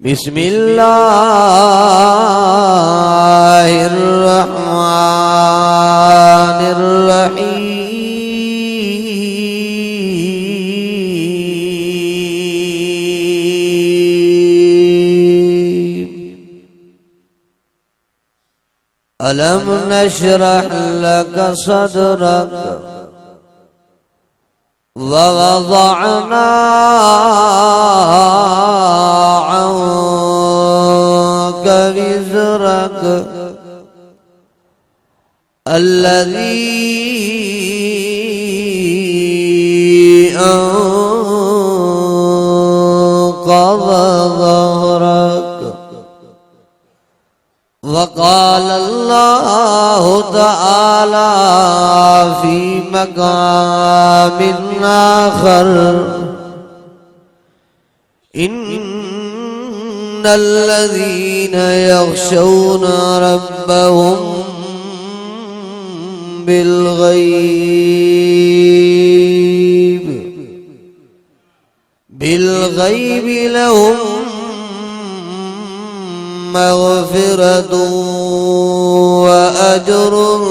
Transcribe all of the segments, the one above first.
बिस्मिल्लाहिर्रहमानिर्रहीम। अलम नशरह लक सदरक ववज़अना अन्क विज़रक अल्लज़ी अन्क़ज़ ज़हरक। वक़ाल अल्लाहु तआला फ़ी मक़ामिन आख़र इन्नल्लज़ीना यख़शौना रब्बहुम बिलग़ैब लहुम मग़फ़िरतुन व अज्रुन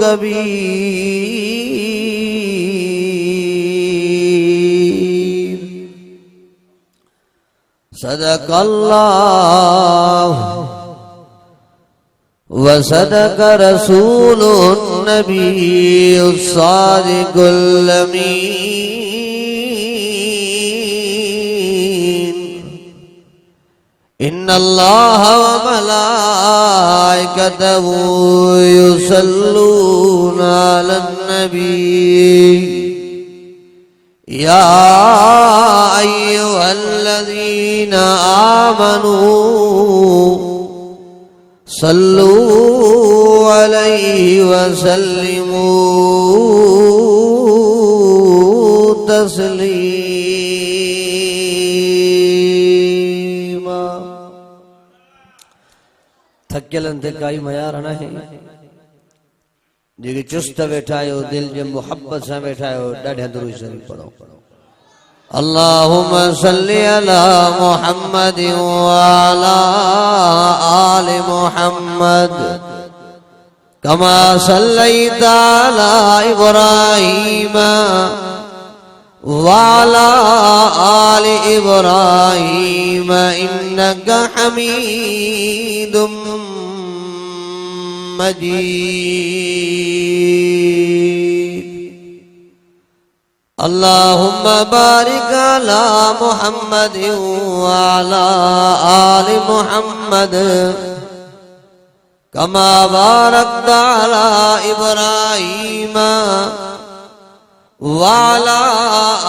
कबीर। सदक़ल्लाह व सदक़ रसूलुन नबियुस सादिक़ुल अमीन। इन्नल्लाह व मलाइकतहु युसल्लूना अलन नबी या अय्युहल्लज़ीना आमनू सल्लू अलैहि व सल्लिमू तस्लीमा। थकेलन ते काई मयार न है जेके चुस्त बैठा आयो दिल जे मोहब्बत से बैठा आयो ॾाढा दुरूद शरीफ पढ़ो। अल्लाहुम्मा सल्ली अला मुहम्मद व अला आलि मुहम्मद कमा सल्लैता अला इब्राहीम व अला आलि इब्राहीम इन्नका हमीदुम मजीद। अल्लाहुम्मा बारिक अला मुहम्मद व अला आलि मुहम्मद कमा बारकता अला इब्राहीम व अला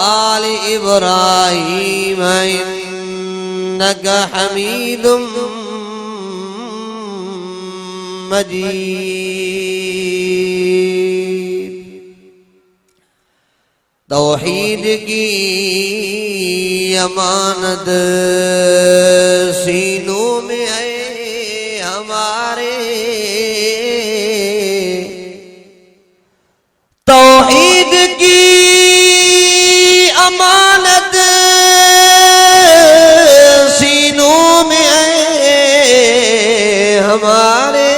आलि इब्राहीम इन्नका हमीदुम मजीद। तौहीद की अमानत सीनों में है हमारे, तौहीद की अमानत सीनों में है हमारे।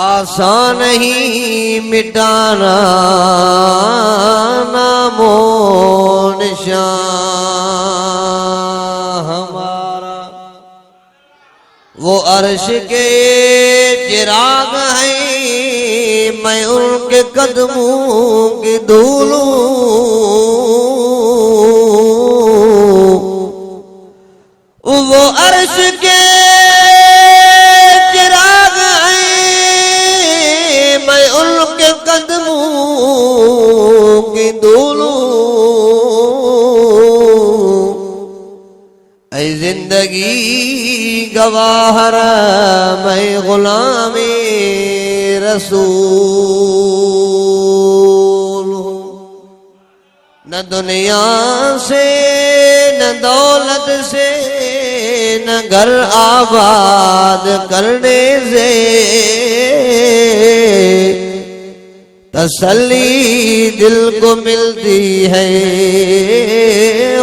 आसान नहीं मिटाना नामो निशान हमारा। वो अर्श के चिराग हैं मैं उनके कदमों की धूल हूँ। वो अर्श के चिराग मैं उनके कदमों की धूल ऐ जिंदगी गवाहर मैं गुलामे रसूल हूँ। न दुनिया से न दौलत से न घर आबाद करने से तसल्ली दिल को मिलती है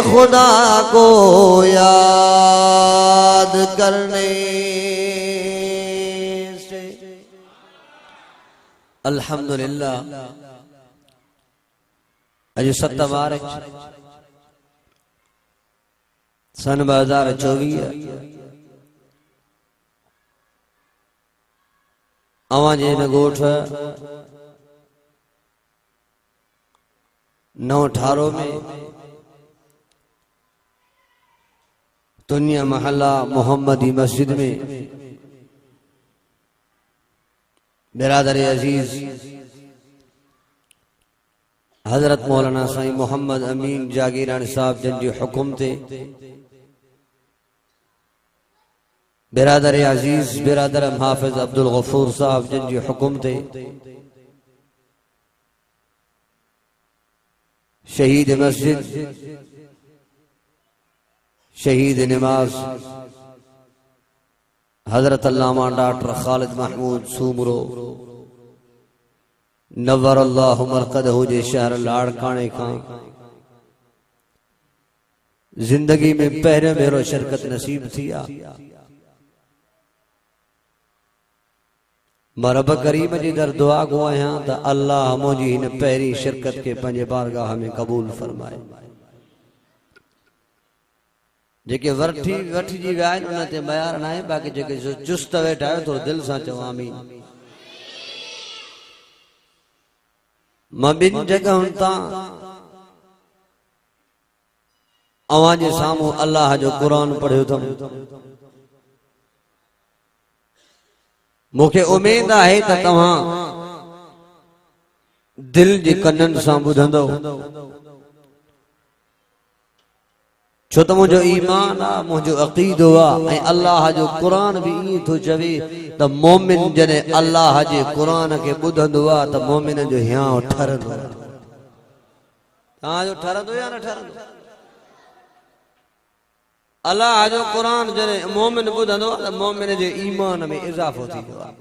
खुदा को याद करने से। अल्हम्दुलिल्लाह अज 7 मार्च सन 2024 अवां जे न गोठ नौ ठारो में दुनिया महल्ला मोहम्मदी मस्जिद में बिरादर अजीज हजरत मौलाना साईं मोहम्मद अमीन जागीरानी साहब जन जी हुक्म थे बिरादर अजीज बिरादर हाफिज अब्दुल गफूर साहब जन जी हुक्म थे शहीद मस्जिद शहीद नमाज हजरत अल्लामा डॉक्टर खालिद महमूद सूमरो नव्वर अल्लाहु मरकदहु जे शहर लाड़काने का जिंदगी में पहरे भेरो शिरकत नसीब थी मरब करीम जी दर दुआ को आया तो अल्लाह मुझी इन पहरी शिरकत के पंजे बारगाह में कबूल फरमाए जेके वठी जी विया आहिनि उन ते बयार न आहे बाक़ी जेके चुस्त वेठा आहियो थोरो दिलि सां चओ आमीन। मां ॿिनि जॻहुनि तां अवां जे साम्हूं अल्लाह जो क़ुरान पढ़ियो अथमि। मूंखे उमेद आहे त तव्हां दिल जे कननि सां ॿुधंदव छो त मुंहिंजो ईमान आहे मुंहिंजो अक़ीदो आहे ऐं अल्लाह जो क़ुरान बि ईअं थो चवे त मोमिन जॾहिं अल्लाह जे क़ुरान खे ॿुधंदो आहे त मोमिन जो हियांउ ठरंदो आहे। तव्हांजो ठरंदो या न ठरंदो? अल्लाह जो क़ुरान जॾहिं मोमिन ॿुधंदो आहे त मोमिन जे ईमान में इज़ाफ़ो थींदो आहे।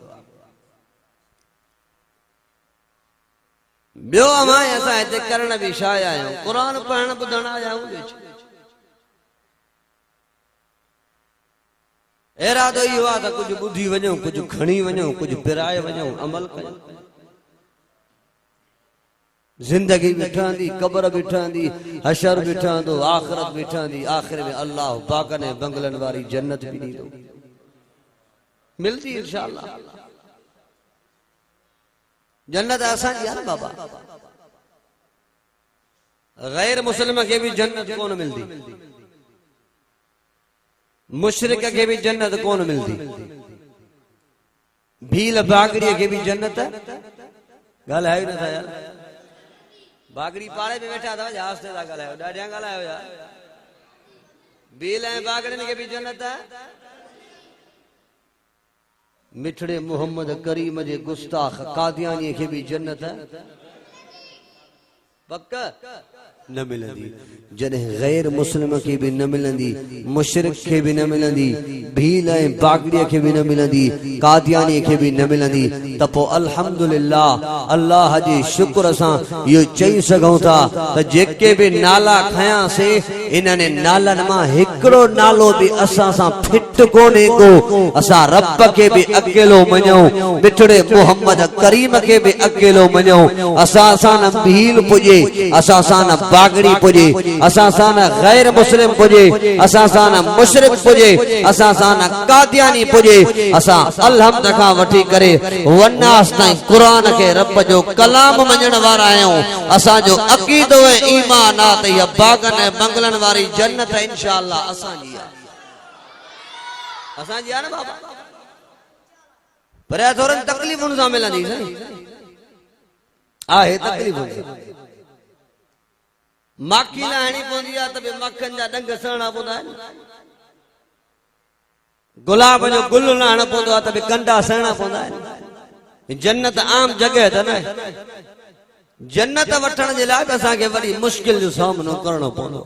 ॿियो अमां असां हिते करण बि छा आया आहियूं? क़ुरान पढ़ण ॿुधण आया आहियूं। इरादो इहो आहे त कुझु ॿुधी वञूं कुझु खणी वञूं कुझु पिराए वञूं अमल कयूं। जिंदगी भी ठहंदी कब्र भी ठहंदी हशर भी ठहंदो आखिरत भी ठहंदी आखिर में अल्लाह पाक ने बंगलन वारी जन्नत भी ॾींदो मिलती इंशाअल्लाह। जन्नत असांजी आहे न बाबा। गैर मुस्लिम खे भी जन्नत कोन मिलती मुशरिक के भी जन्नत कौन मिलती भील बागड़ी के भी जन्नत गल है ना यार बागड़ी पाड़े में बैठा था आस्ते था गल है डाडिया गल है यार भील है बागड़ी के भी जन्नत है मिठड़े मोहम्मद करीम जे गुस्ताख कादियानी के भी जन्नत है पक्का न मिलंदी जॾहिं गैर मुस्लिम खे बि न मिलंदी मुशरिक खे बि न मिलंदी भील ऐं बागड़ीअ खे बि न मिलंदी कादियानी खे बि न मिलंदी त पोइ अल्हम्दुलिल्लाह अल्लाह जे शुक्र सां इहो चई सघूं था त जेके बि नाला खयासीं इन्हनि नालनि मां हिकिड़ो नालो बि असां सां फिट कोन्हे को। असां रब खे बि अकेलो मञूं मिठड़े मोहम्मद करीम खे बि अकेलो मञूं। असां सां न भील पुॼे असां सां न बागड़ी पुॼे असां सां न गैर मुस्लिम पुॼे असां सां न मुशरिक पुॼे असां सां न कादियानी पुॼे असां अलहम्द खां वठी करे वन्नास ताईं क़ुरान खे रब जो कलाम मञण वारा आहियूं। असांजो अक़ीदो ऐं ईमान आहे त इहा बागन ऐं बंगलन वारी जन्नत इंशाअल्लाह असांजी आहे असांजी आहे न बाबा। पर थोरनि तकलीफ़ुनि सां मिलंदी आहे तकलीफ़ुनि सां माखी लाहिणी पवंदी आहे त बि मखनि जा डंग सहणा पवंदा आहिनि गुलाब जो गुल लाहिणो पवंदो आहे त बि कंडा सहणा पवंदा आहिनि। जन्नत आम जॻह त न जन्नत वठण जे लाइ असांखे वॾी मुश्किल जो सामनो करणो पवंदो।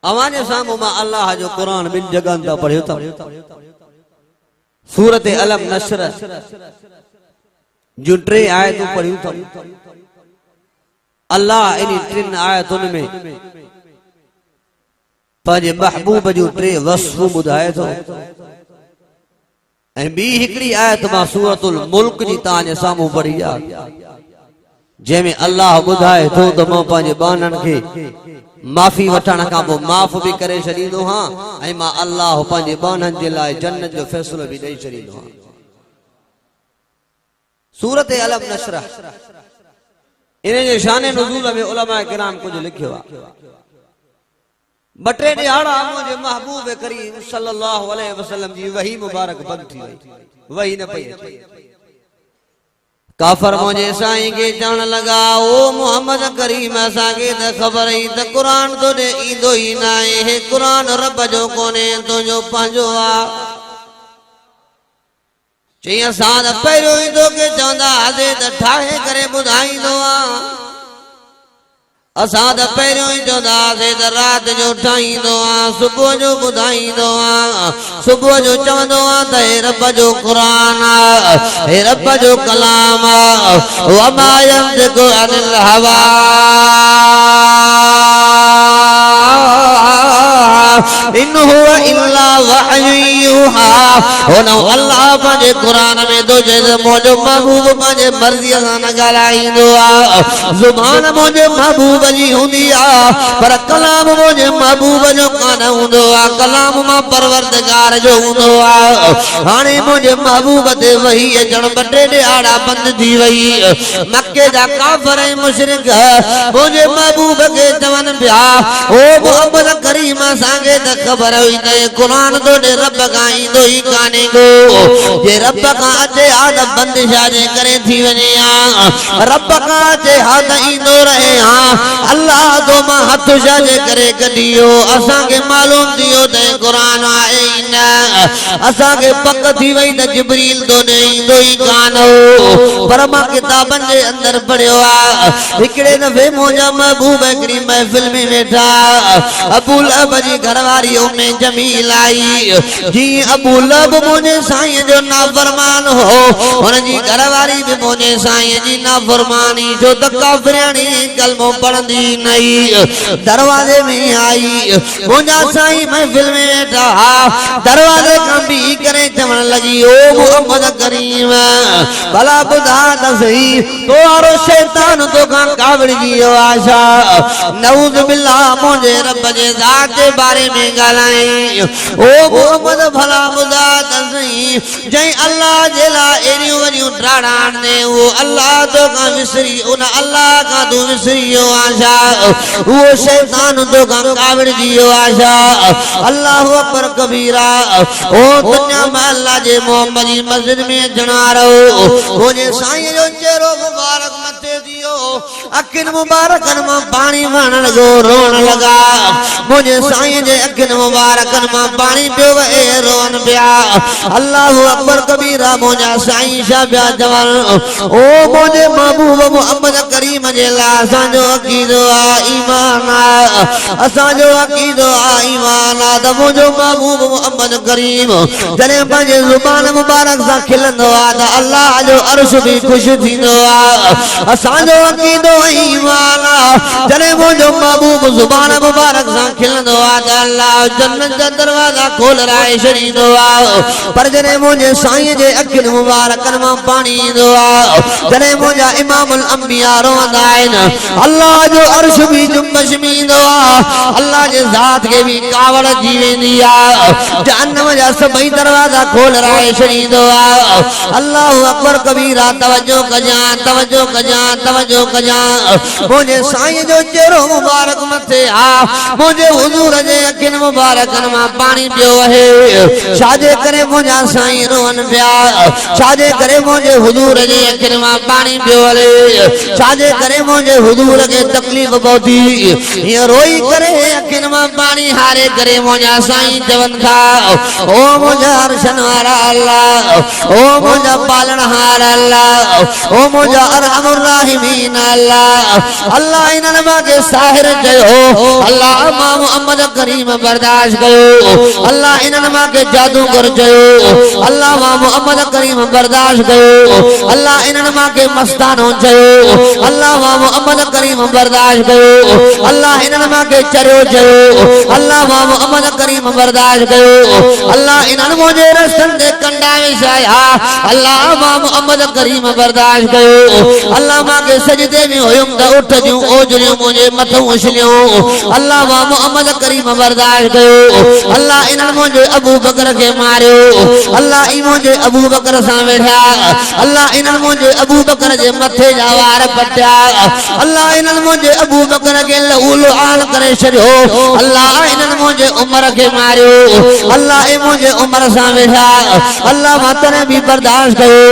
अवां जे साम्हूं मां अल्लाह जो क़ुर ॿिनि जॻहनि तां पढ़ियो अथमि सूरत अलम नशर जो टे आयतूं पढ़ियूं अथऊं अल्लाह इन टिन आयतुनि में पंहिंजे महबूब जो टे वस्फ़ ॿुधाए थो ऐं ॿी हिकिड़ी आयत मां सूरतुल मुल्क जी तव्हांजे साम्हूं पढ़ी आहे जंहिंमें अल्लाह ॿुधाए थो त मां पंहिंजे ॿाननि खे माफ़ी वठण खां पोइ माफ़ भी करे छॾींदो हां ऐं मां अल्लाह पंहिंजे ॿाननि जे लाइ जन्नत जो फ़ैसिलो भी ॾेई छॾींदो हां। सूरत अलम नशरह इन जे शान नुज़ूल में उलमा किराम कुछ लिखियो आहे। ॿ टे ॾिहाड़ा मुंहिंजे महबूब करीम सल्लल्लाहु अलैहि वसल्लम जी वही मुबारक बंद थी वई वही न पई अचे। काफर मुझे साईं के चवण लगा ओ मोहम्मद करीम असांखे त ख़बर ई त क़ुरान तो ॾे ईंदो ई न आहे हे क़ुरान रब जो कोन्हे तुंहिंजो पंहिंजो आहे। चई असां त पहिरियों ई तोखे चवंदा हुआसीं त ठाहे करे ॿुधाईंदो आहे असां त पहिरियों ई चवंदा हुआसीं त राति जो ठाहींदो आहे सुबुह जो ॿुधाईंदो आहे सुबुह जो चवंदो आहे त हे रब जो क़ुरान आहे हे रब जो कलाम आहे वमा यंतिकु अनिल हवा इन हुवा इल्ला वहयु यूहा। हुन अल्लाह पंहिंजे क़ुरान में तो चए त मुंहिंजो महबूब पंहिंजे मर्ज़ीअ सां न ॻाल्हाईंदो आहे ज़ुबान मुंहिंजे महबूब जी हूंदी आहे पर कलाम मुंहिंजे महबूब जो कान हूंदो आहे कलाम मां परवरदिगार जो हूंदो आहे। हाणे मुंहिंजे महबूब ते वही अचण ॿ टे ॾिहाड़ा बंदि थी वई मके जा काफ़िर ऐं मुशरिक मुंहिंजे महबूब खे चवनि पिया ओ मोहम्मद करीम असांखे त ख़बर हुई त क़ुरान तो ॾे रब खां ईंदो ई कान्हे को जे रब खां अचे हा त बंदिशा जे करे थी वञे हा रब खां अचे हा त ईंदो रहे हा अल्लाह तो मां हथ छा जे करे कढियो असांखे मालूम थी वियो त क़ुरान आहे ई न असांखे पक थी वई त जिब्रील तो ॾे ईंदो ई कान हो पर मां किताबनि जे अंदरि पढ़ियो आहे हिकिड़े दफ़े मुंहिंजा महबूब हिकिड़ी महफ़िल में वेठा अबू लहब जी घरवारी उम्मे जमील आई जीअं अबू लहब मुंहिंजे साईं जो नाफरमान हो हुनजी घरवारी भी मुंहिंजे साईं जी नाफरमानी जो त काफ़िराणी कलमो पढ़ंदी नहीं दरवाजे में आई मुंहिंजा साईं महफिल में वेठा दरवाजे खां बीह करे चवण लगी ओ मोहम्मद करीम भला ॿुधा त सही तो वारो शैतान तोखां कावड़जी वियो आशा नऊज़ बिल्लाह मुंहिंजे रब जे ज़ात जे बारे में ॻाल्हाई ओ मोहम्मद भला ॿुधा त सही जंहिं अल्लाह जे लाइ एॾियूं वॾियूं त्राड़ा आणे उहो अल्लाह तोखां विसरी उन अल्लाह खां तूं विसरी वियो आशा वो शैतान तो कावड़ दियो आशा अल्लाह अकबर कबीरा ओ दुनिया में अल्लाह जे मोहम्मद जी मस्जिद में जना रहो मुझे साईं जो चेहरो मुबारक मथे दियो अखिन मुबारकन में पानी वहण लगो रोन लगा मुझे साईं जे अखिन मुबारकन में पानी पियो वहे रोन पिया अल्लाह अकबर कबीरा मुझा साईं शा पिया जवान ओ मुझे महबूब मोहम्मद करीम जे ला असांजो अकीदो आ ईमान आ असांजो अकीदो आ ईमान आ त मुंहिंजो महबूब मोहम्मद करीम जॾहिं पंहिंजे ज़ुबान मुबारक सां खिलंदो आ त अल्लाह जो अर्श भी ख़ुश थींदो आ असांजो अकीदो ईमान आ जॾहिं मुंहिंजो महबूब ज़ुबान मुबारक सां खिलंदो आ त अल्लाह जन्नत जा दरवाज़ा खोल राए छॾींदो आ पर जॾहिं मुंहिंजे साईं जे अखियुनि मुबारकनि मां पाणी ईंदो आ जॾहिं मुंहिंजा इमामुल अंबिया रोअंदा आहिनि अल्लाह जो अर्श भी जुम्बश में ईंदो आ अल्लाह जे ज़ात खे भी कावड़ जी वेंदी आ जहन्नम जा सभई दरवाज़ा खोल राए छॾींदो आ अल्लाह अकबर कबीरा तवज्जो कजां तवज्जो कजां तवज्जो कजां मुंहिंजे साईं जो चेहरो मुबारक मथे आ मुंहिंजे हुजूर जे अखियुनि मुबारकनि मां पाणी पियो वहे छाजे करे मुंहिंजा साईं रोअन पिया छाजे करे मुंहिंजे हुजूर जे अखियुनि मां पाणी पियो वहे छाजे करे मुंहिंजे हुजूर खे तकलीफ़ पहुती हीअं रोई करे अखियुनि मां पाणी हारे करे मुंहिंजा साईं चवनि था ओ मुंहिंजा अर्शन वारा अल्लाह ओ मुंहिंजा पालणहार अल्लाह ओ मुंहिंजा अरहमुर राहिमीन अल्लाह अल्लाह अल्लाह इन्हनि मां के साहिर चयो अल्लाह मां मोहम्मद करीम बर्दाश्त कयो अल्लाह इन्हनि मां के जादूगर चयो अल्लाह मां मोहम्मद करीम बर्दाश्त कयो अल्लाह इन्हनि मां के मस्तानो चयो अल्लाह मां मोहम्मद करीम बर्दाश्त कयो अल्लाह इन्हनि मां के चरियो चयो अल्लाह मां मोहम्मद करीम बर्दाश्त कयो अल्लाह इन्हनि मुंहिंजे रस्तनि ते कंडा विछाया अल्लाह मां मोहम्मद करीम बर्दाश्त कयो अल्लाह मां के सजदे में हुयुम त उठ जूं ओजरियूं मुंहिंजे मथां उछलियूं अल्लाह मां मोहम्मद करीम बर्दाश्त कयो अल्लाह इन्हनि मुंहिंजे अबू बकर के मारियो अल्लाह ई मुंहिंजे अबू बकर सां वेठा अल्लाह इन्हनि मुंहिंजे अबू बकर जे मथे जा वार पटिया अल्लाह इन्हनि मुंहिंजे अबू बकर के लहूल आन करे छॾियो अल्लाह इन्हनि मुंहिंजे उमर के मारियो अल्लाह ई मुंहिंजे उमर सां वेठा अल्लाह मां तॾहिं बि बर्दाश्त कयो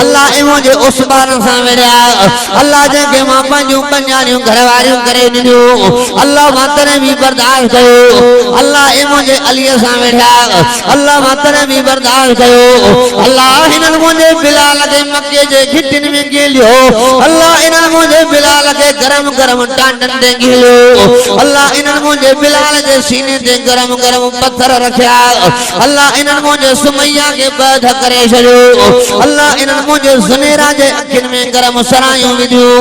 अल्लाह ई मुंहिंजे उस्मान सां वेठा अल्लाह जंहिंखे मां पंहिंजूं पंजाणियूं घरवारियूं करे ॾिनियूं अल्लाह मां तॾहिं बि बर्दाश्त कयो अल्लाह ई मुंहिंजे अलीअ सां वेठा अल्लाह मां तॾहिं बि बर्दाश्त कयो अल्लाह इन्हनि मुंहिंजे बिलाल के मक्के जे घिटिन में गिलियो अल्लाह इन्हनि मुंहिंजे बिलाल के गरम गरम टांडन ते गिलियो अल्लाह इन्हनि मुंहिंजे बिलाल जे सीने ते गरम गरम पत्थर रखिया अल्लाह इन्हनि मुंहिंजे सुमैया के बध करे छॾियो अल्लाह इन्हनि मुंहिंजे ज़ुनैरा जे अखियुनि में गरम सरायूं विधियूं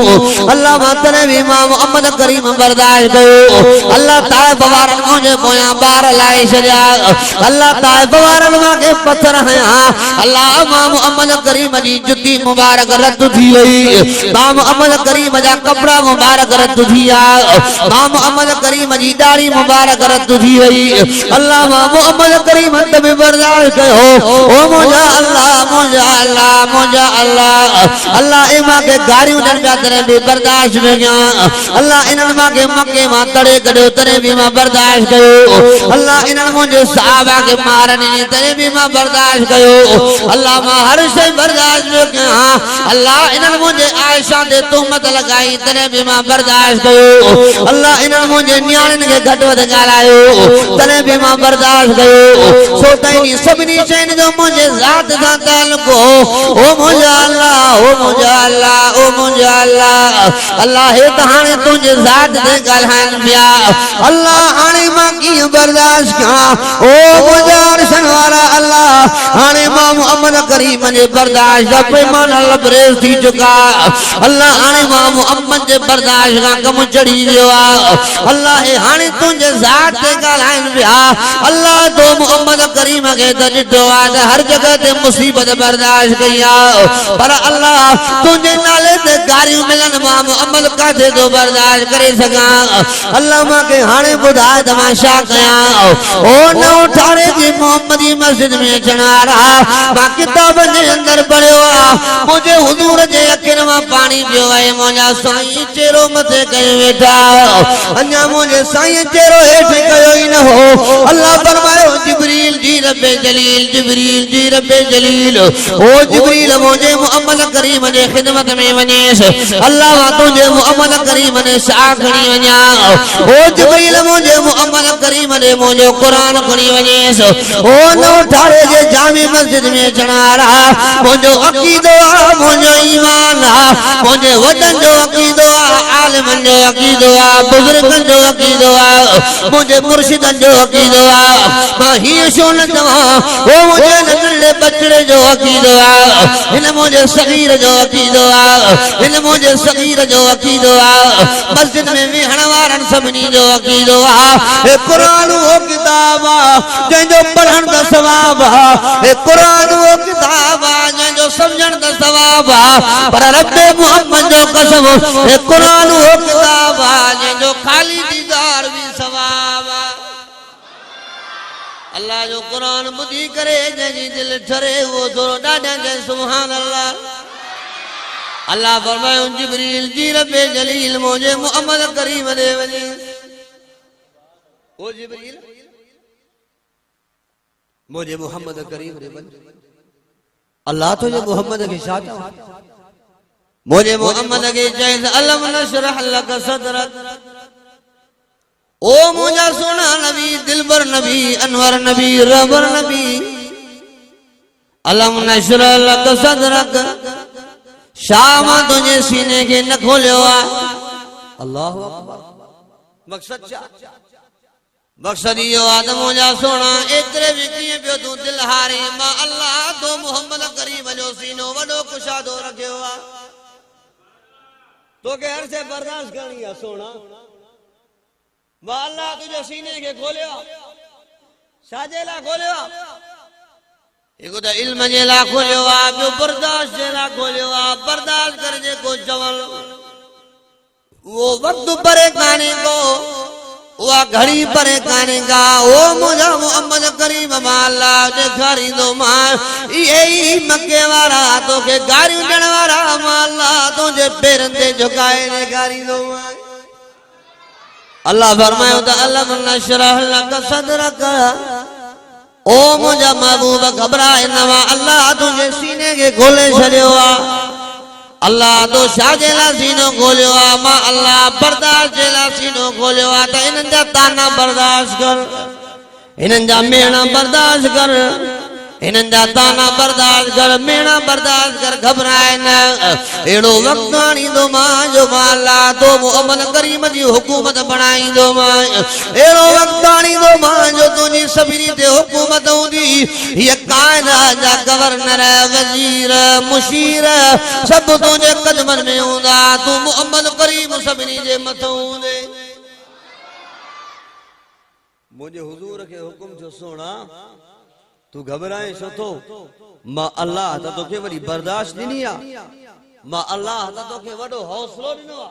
अल्लाह मां तॾहिं बि मां मोहम्मद करीम बर्दाश्त कयो अल्लाह ताइफ वारनि मुंहिंजे पोयां ॿार लाए छॾिया अल्लाह ताइफ वारनि मां के पत्थर हया अल्लाह मां मोहम्मद करीम जी जुती मुबारक रद्द थी वई मां मोहम्मद करीम जा कपड़ा मुबारक रद्द थी विया मां मोहम्मद करीम जी दाढ़ी मुबारक रद्द थी वई अल्लाह मां मोहम्मद करीम ते बि बर्दाश्त कयो ओ मुंहिंजा अल्लाह मुंहिंजा अल्लाह मुंहिंजा अल्लाह अल्लाह ए मां के गाड़ियूं ॾियनि पिया तॾहिं बि बर्दाश्त न कयां अल्लाह इन्हनि मां के मके मां तड़े कढियो तॾहिं बि मां बर्दाश्त कयो अल्लाह इन्हनि मुंहिंजे साहबा के मारनि तॾहिं बि मां बर्दाश्त कयो अल्लाह मां हर शइ बर्दाश्त न कयां अल्लाह इन्हनि मुंहिंजे आयशा ते तुहमत लॻाई तॾहिं बि मां बर्दाश्त कयो अल्लाह इन्हनि मुंहिंजे नियाणियुनि खे घटि वधि ॻाल्हायो तॾहिं बि मां बर्दाश्त कयो सो ताईं सभिनी शयुनि जो मुंहिंजे ज़ात सां ताल्लुक़ हो ओ मुंहिंजा अल्लाह ओ मुंहिंजा अल्लाह ओ मुंहिंजा अल्लाह अल्लाह हे त हाणे तुंहिंजे ज़ात ते ॻाल्हाइनि पिया अल्लाह हाणे मां कीअं बर्दाश्त कयां ओ मुंहिंजा अर्शन वारा अल्लाह हाणे मां मोहम्मद करीम जे बर्दाश्त जा पैमाना लबरेज़ थी चुका अल्लाह हाणे मां मोहम्मद जे बर्दाश्त खां कमु चढ़ी वियो आहे अल्लाह हे हाणे तुंहिंजे ज़ात ते ॻाल्हाइनि पिया अल्लाह तो मोहम्मद करीम खे त ॾिठो आहे त हर जॻह ते मुसीबत बर्दाश्त कई आहे पर अल्लाह तुंहिंजे नाले ते गारियूं मिलनि मां मोहम्मद काथे तो बर्दाश्त करे सघां अल्लाह मां के हाणे ॿुधाए त मां छा कयां ओ न उठाड़े जी मोहम्मदी मस्जिद में अचण वारा मां किताब जे अंदरि पढ़ियो आहे मुंहिंजे हुज़ूर जे अखियुनि मां पाणी पियो आहे मुंहिंजा साईं चेहरो मथे कयो वेठा अञा मुंहिंजे साईं चेहरो हेठि कयो ई न हो अल्लाह फरमायो जिब्रील जी रब्बे जलील ओ जिब्रील मुंहिंजे मोहम्मद करीम जे ख़िदमत में वञेसि अल्लाह मां तुंहिंजे मोहम्मद करीम ने छा खणी वञा ओ जिब्रील मुंहिंजे मोहम्मद करीम ने मुंहिंजो क़ुरान खणी वञेसि ओ न उठाड़े जे जामी मस्जिद में अचण वारा मुंहिंजो अक़ीदो आहे मुंहिंजो ईमान आहे मुंहिंजे वॾनि जो अक़ीदो आहे आलिमनि जो अक़ीदो आहे बुज़ुर्गनि जो अक़ीदो आहे मुंहिंजे मुर्शिदनि जो अक़ीदो आहे मां हीअं छो न चवां ओ मुंहिंजे नंढड़े बचड़े जो अक़ीदो आहे हिन मुंहिंजे सगीर जो अक़ीदो आहे हिन मुंहिंजे सगीर जो अक़ीदो आहे मस्जिद में वेहण वारनि सभिनी जो अक़ीदो आहे हे क़ुरान उहो किताब आहे जंहिंजो पढ़ण त सवाब आहे हे क़ुरान उहो किताब आहे जंहिंजो सम्झण त सवाब आहे पर रब्बे मोहम्मद जो कसम हे क़ुरान उहो किताब आहे जंहिंजो ख़ाली दीदार भी सवाब आहे अल्लाह जो कुरान बुधी करे जंहिंजी दिल ठरे वो थोरो ॾाढा चए सुभान अल्लाह अल्लाह फरमायो जिब्रील जी रब्बे जलील मुंहिंजे मोहम्मद करीम दे वञे ओ जिब्रील मुंहिंजे मोहम्मद करीम दे वञे अल्लाह तो जे मोहम्मद खे छा चवां मुंहिंजे मोहम्मद खे चइसि अलम नशरह लक सदरक ओ मुझा सोना नबी दिलबर नबी अनवर नबी रबर नबी अलम नशरह लक सदरक शाम तुझे सीने के न खोलियो अल्लाह अकबर मकसद छा मकसद यो आदम जा सोना एतरे भी किए पियो तू दिल हारे मां अल्लाह तो मोहम्मद करीम जो सीनो वडो कुशादो रखियो आ तो के हर से बर्दाश्त करनी है सोना मां अल्लाह तुझे सीने के खोलियो साजेला खोलियो एको तो इल्म जे ला खोलियो आ बियो बर्दाश्त जे ला खोलियो आ बर्दाश्त कर जे को जवल वो वक्त परे काने को वो घड़ी परे काने का ओ मुझा मोहम्मद करीम अल्लाह जे खरी दो मां यही मक्के वाला तो के गाड़ी उड़न वाला अल्लाह तो जे पैरन ते झुकाए ने गाड़ी दो मां अल्लाह फरमायो तो अल्लाह नशरह लक सदरक ओ मुझा महबूब घबराए नवा अल्लाह तुझे सीने के खोले छड़ियो आ अल्लाह तो शाजेला सीनो खोलियो आ मां अल्लाह बर्दाश्त जेला सीनो खोलियो आ त इनन जा ताना बर्दाश्त कर इनन जा मेणा बर्दाश्त कर इनन जा ताना बर्दाश्त कर मेणा बर्दाश्त कर घबराए न एड़ो वक्त आनी दो मां जो मां अल्लाह तो मोहम्मद करीम जी हुकूमत बनाई दो मां एड़ो वक्त आनी दो मां जो तुझी सभिनी ते हुकूमत होंदी ये कायदा जा गवर्नर वजीर मुशीर सब तुझे कदमन में होंदा तू मोहम्मद करीम सभिनी जे मथो होंदे मुझे हुजूर के हुक्म जो सोना तू घबराए छो तो मां अल्लाह त तोखे वडी बर्दाश्त ॾिनी आ मां अल्लाह त तोखे वडो हौसलो ॾिनो आ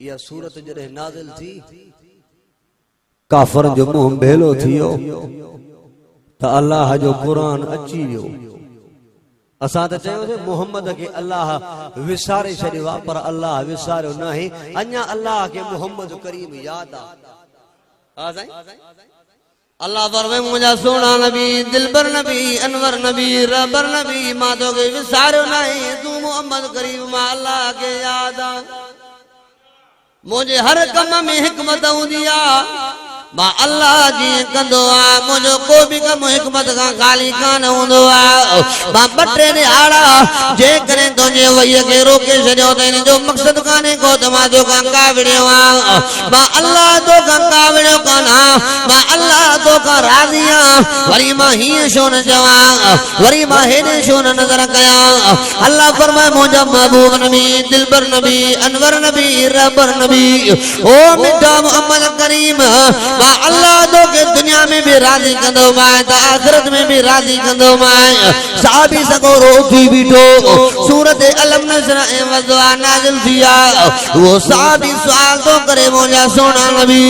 या सूरत जॾहिं नाज़िल थी काफ़र जो मुंह भेलो थियो त अल्लाह जो क़ुरान अची वियो असां त चयोसीं मोहम्मद के अल्लाह विसारे छॾियो आहे पर अल्लाह विसारियो न आहे अञा अल्लाह के मोहम्मद करीम याद आ अल्लाह फरमाए मुझा सोना नबी दिलबर नबी अनवर नबी रबर नबी मां तो के विसारो नहीं तू मोहम्मद करीम मां अल्लाह के याद आ मुझे हर कम में हिकमत होंदी आ मां अल्लाह जी कंदो आ मुझो को भी कम हिकमत का खाली कान होंदो आ मां बटे ने आड़ा जे करे तुझे वही के रोके छड़ियो त इन जो मकसद काने को तमा जो गंगा विड़ियो आ मां अल्लाह तो गंगा विड़ियो काना मां अल्लाह तो का राजिया वरी मां ही शो न जवा वरी मां हेने शो न नजर कया अल्लाह फरमाए मुझा महबूब नबी दिलबर नबी अनवर नबी रबर नबी ओ मिठा मोहम्मद करीम अल्लाह तो के दुनिया में भी राजी कंदो मां त आखिरत में भी राजी कंदो मां साहबी सको रोटी बीठो सूरत अलम नज़रा ए वज़ा नाज़िल थिया वो साहबी सवाल तो करे मुझा सोना नबी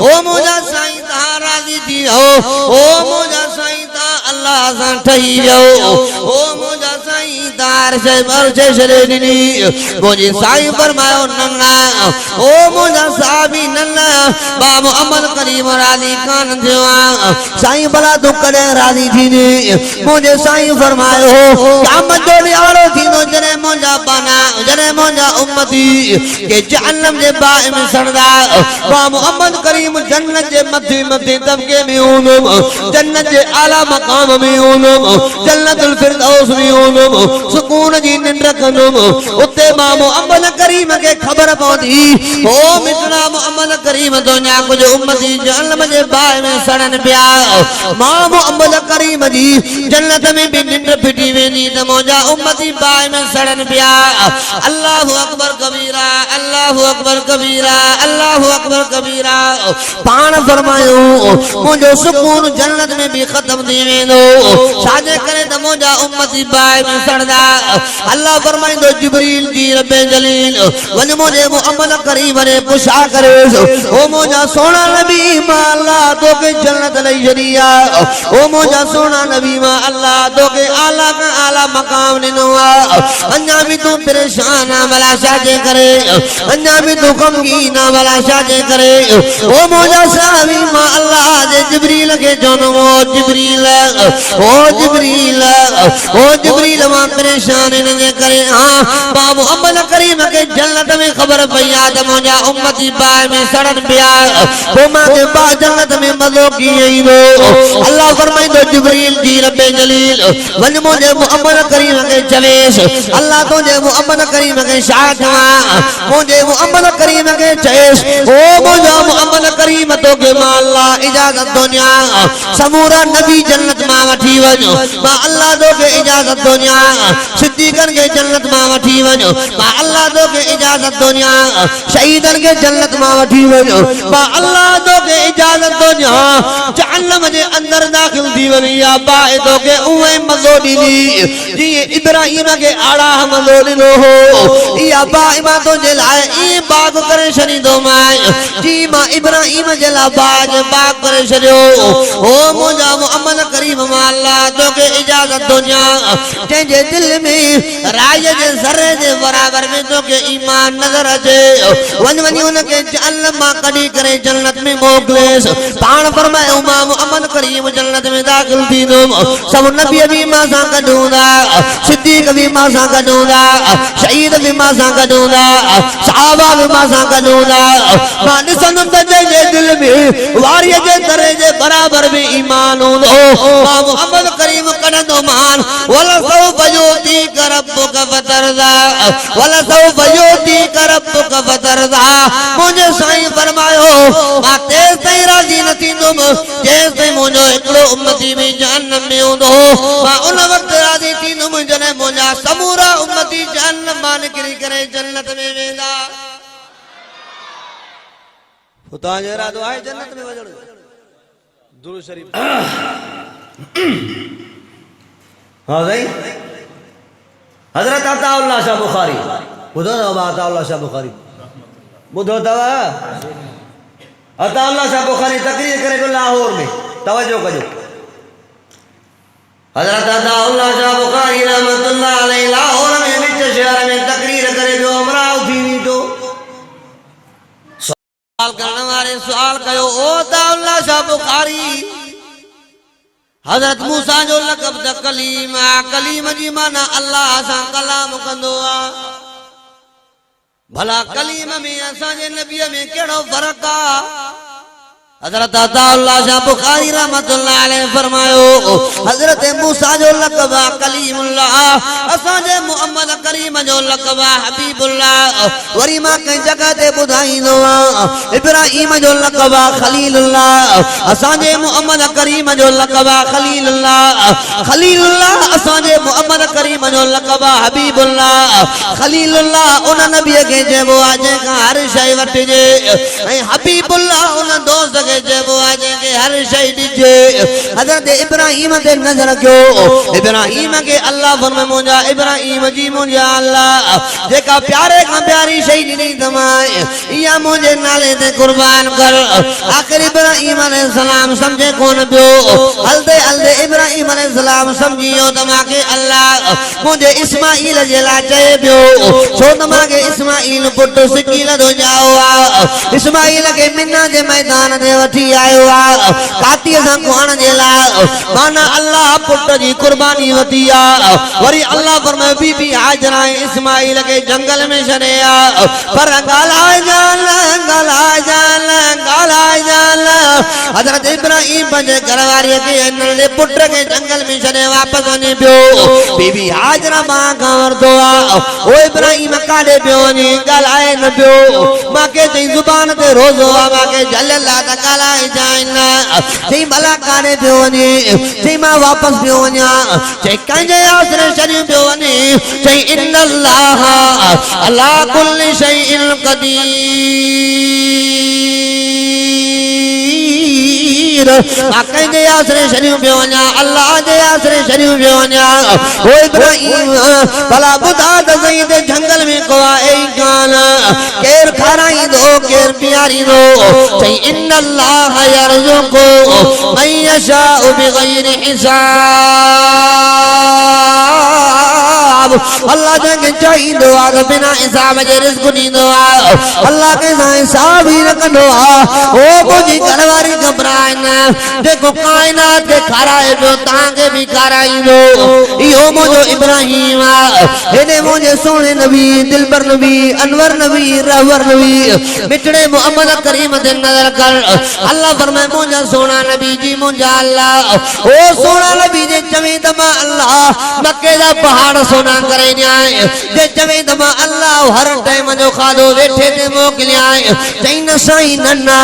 ओ मुझा साईं ता राजी थी ओ मुझा साईं ता अल्लाह सा ठही वियो ओ मुझा साईं तार से बर से शरे नी मुझे साईं फरमायो नन्ना ओ मुझा साहबी नन्ना बा मोहम्मद करीम राजी कान थियो साईं भला तू कदे राजी थीने मुझे साईं फरमायो क़यामत जो ॾियारो थींदो जॾहिं मुंहिंजा बाना जॾहिं मुंहिंजा उम्मती के जहन्नम जे बाहि में सड़दा बा मोहम्मद करीम जन्नत जे मथे मथे तबके में हूंदुम जन्नत जे आला मकाम में हूंदुम जन्नतुल फिरदौस में हूंदुम सुकून जी निंड कंदुम उते बा मोहम्मद करीम के खबर पवंदी ओ मिटड़ा मोहम्मद करीम दुनिया कुछ उम्मती जहन्नम जे बाहि में सड़न पिया मां मोहम्मद करीम जी जन्नत में भी निंड फिटी वेंदी त मुंहिंजा उम्मती बाहि में सड़न पिया अल्लाहु अकबर कबीरा अल्लाहु अकबर कबीरा अल्लाहु अकबर कबीरा पाण फरमायो मुंहिंजो सुकून जन्नत में भी खत्म थी वेंदो छाजे करे त मुंहिंजा उम्मती बाहि में सड़दा अल्लाह फरमाईंदो जिब्रील जी रब्बे जलील वञ मुंहिंजे मोहम्मद करीम ने पुछा करे ओ मुंहिंजा सोना नबी मां अल्लाह तो के जन्नत लई छॾी आ ओ मुंहिंजा सोना नबी मां अल्लाह तो के आला का आला मकाम ॾिनो आ अञा भी तू परेशान आ भला छाजे करे अञा भी तू गमगीन आ भला छाजे करे ओ मुंहिंजा सावी मां अल्लाह जे जिब्रील के चवंदो ओ जिब्रील मां तेरे शान ने करे हां मां मोहम्मद करीम के जन्नत में खबर पया त मुंहिंजा उम्मती बाय में सड़न पिया वो मां के बा जन्नत में मज़ो की ईंदो अल्लाह फरमाइंदो जिब्रील जी रब्बे जलील वञ मुंहिंजे मोहम्मद करीम के चवेस अल्लाह तुंहिंजे मोहम्मद करीम के छा चवां मुंहिंजे मोहम्मद करीम के चएस ओ मुंहिंजा मोहम्मद करीम तोखे मां अल्लाह इजाजत थो ॾियां समूरा नबी जन्नत मां वठी वञो मां अल्लाह तोखे इजाजत थो ॾियां सिद्दीक़न के जन्नत मां वठी वञो मां अल्लाह तोखे इजाजत थो ॾियां शहीदन के जन्नत मां वठी वञो मां अल्लाह तोखे इजाजत थो ॾियां जहन्नम जे अंदर दाखिल थी वञी या बाए तोखे उहे मज़ो ॾींदी जीअं इब्राहिम के आड़ा मज़ो ॾिनो हो या बाए मां तुंहिंजे लाइ ईअं बाग करे छॾींदो मां जी मां इब्राहिम जे लाइ बाग करे छॾियो ओ मुंहिंजा मोहम्मद करीम मां अल्लाह तोखे इजाजत थो ॾियां जंहिंजे दिल में राय जे ज़रे जे बराबर में तोखे ईमान नज़र अचे वञ वञी उनखे जहन्नम मां कढी करे जन्नत में मोकिलेस पाण फरमायो मां मोहम्मद करीम जन्नत में दाखिल थींदुमि सब नबी भी मां सां गॾु हूंदा सिद्दीक़ भी मां सां गॾु हूंदा शहीद भी मां सां गॾु हूंदा सहाबा भी मां सां गॾु हूंदा मां ॾिसंदुमि त जंहिंजे दिल में वारीअ जे दरे जे बराबर भी ईमान हूंदो मां मोहम्मद करीम कढंदो मान वला सौफ युतीक रब्बुक फतरदा वला सौफ युतीक रब्बुक फतरदा मुंहिंजे साईं फरमायो मां तेस ताईं राज़ी न थींदुमि जेस ताईं मुंहिंजो हिकिड़ो उम्मती भी जहन्नम में हूंदो मां उन वक़्तु राज़ी थींदुमि जॾहिं मुंहिंजा समूरा उम्मती जहन्नम मां निकिरी करे जन्नत में वेंदा खुदा जो इरादो आहे जन्नत में वञण दुरूद शरीफ हाँ भाई हजरत अताउल्लाह शाह बुखारी ॿुधो अथव अताउल्लाह शाह बुखारी ॿुधो अथव अताउल्लाह शाह बुखारी तकरीर करे पियो लाहौर में तवजो कजो हजरत अताउल्लाह शाह बुखारी रहमतुल्लाह अलैहि लाहौर में विच शहर में तकरीर करे पियो अमरावती में तो सवाल करण वाले सवाल कयो ओ अताउल्लाह शाह बुखारी हजरत मूसा जो लक़ब त कलीम आहे कलीम जी माना अल्लाह सां कलाम कंदो आहे भला कलीम में असांजे नबीअ में कहिड़ो फ़र्क़ु आहे हजरत अताउल्लाह शाह बुखारी रहमतुल्लाह अलैहि फरमायो हजरत मूसा जो लक़ब आहे कलीमुल्लाह असांजे मोहम्मद करीम जो लक़ब आहे हबीबुल्लाह वरी मां कंहिं जगह ते ॿुधाईंदो आहियां इब्राहिम जो लक़ब आहे खलीलुल्लाह असांजे मोहम्मद करीम जो लक़ब आहे खलीलुल्लाह खलीलुल्लाह असांजे मोहम्मद करीम जो लक़ब आहे हबीबुल्लाह खलीलुल्लाह उन नबीअ खे चइबो आहे जंहिंखां हर शइ वठिजे ऐं हबीबुल्लाह उन दोस्त खे चइबो आहे जंहिंखे हर शइ ॾिजे हज़रत इब्राहिम ते नज़र कयो इब्राहिम खे अल्लाह फरमाए मुंहिंजा इब्राहिम जी मुंहिंजा अल्लाह जेका प्यारे खां प्यारी शइ ॾिनी तमाए इहा मुंहिंजे नाले ते कुर्बान कर आख़िर इब्राहिम अलैहिस्सलाम सम्झे कोन पियो हलदे हलदे इब्राहिम अलैहिस्सलाम सम्झी वियो त मूंखे अल्लाह मुंहिंजे इस्माईल जे लाइ चए पियो छो त मूंखे इस्माईल पुटु सिकील थो ॼाओ आहे इस्माईल खे मिना जे मैदान ते वठी आयो आहे कातीअ सां कुहण जे लाइ माना अल्लाह पुट जी कुर्बानी वठी आहे वरी अल्लाह फरमाए बीबी हाजरा इस्माईल खे जंगल में छॾे आ पर ॻाल्हाए जान हज़रत इब्राहिम पंहिंजे घरवारीअ खे नंढे पुट खे जंगल में छॾे वापसि वञे पियो बीबी हाजरा मां खां वरितो आहे ओ इब्राहिम काॾे पियो वञे ॻाल्हाए न पियो मूंखे चई ज़ुबान ते रोज़ो आहे मूंखे झलियल आहे त ॻाल्हाए जाइन चई भला काॾे पियो वञे चई मां वापसि पियो वञा चई कंहिंजे आसरे छॾी पियो वञे चई इन्नल्लाह अला कुल्लि शैइन क़दीर मां कंहिंजे आसरे छॾी पियो वञा अल्लाह जे आसरे छॾी पियो वञा ओ इब्राहिम भला ॿुधा त सही ते जंगल में को आहे ई कान केरु खाराईंदो केरु पीआरींदो चई इन्नल्लाह यरज़ुक़ु मन यशाउ बिग़ैरि हिसाब अल्लाह जंहिंखे चाहींदो आहे त बिना हिसाब जे रिज़्क़ ॾींदो आहे अल्लाह कंहिंसां हिसाब ई न कंदो आहे ओ मुंहिंजी घरवारी घबराए न जेको काइनात खे खाराए पियो तव्हांखे बि खाराईंदो इहो मुंहिंजो इब्राहिम आहे हेॾे मुंहिंजे सोणे नबी दिलबर नबी अनवर नबी रहबर नबी मिठड़े मोहम्मद करीम ते नज़र कर अल्लाह फरमाए मुंहिंजा सोना नबी जी मुंहिंजा अल्लाह ओ सोना नबी जे चवे त मां अल्लाह मके जा पहाड़ सोना करे ॾियां जे चवे त मां अल्लाह हर टाइम जो खाधो वेठे ते मोकिलियां चई न साईं न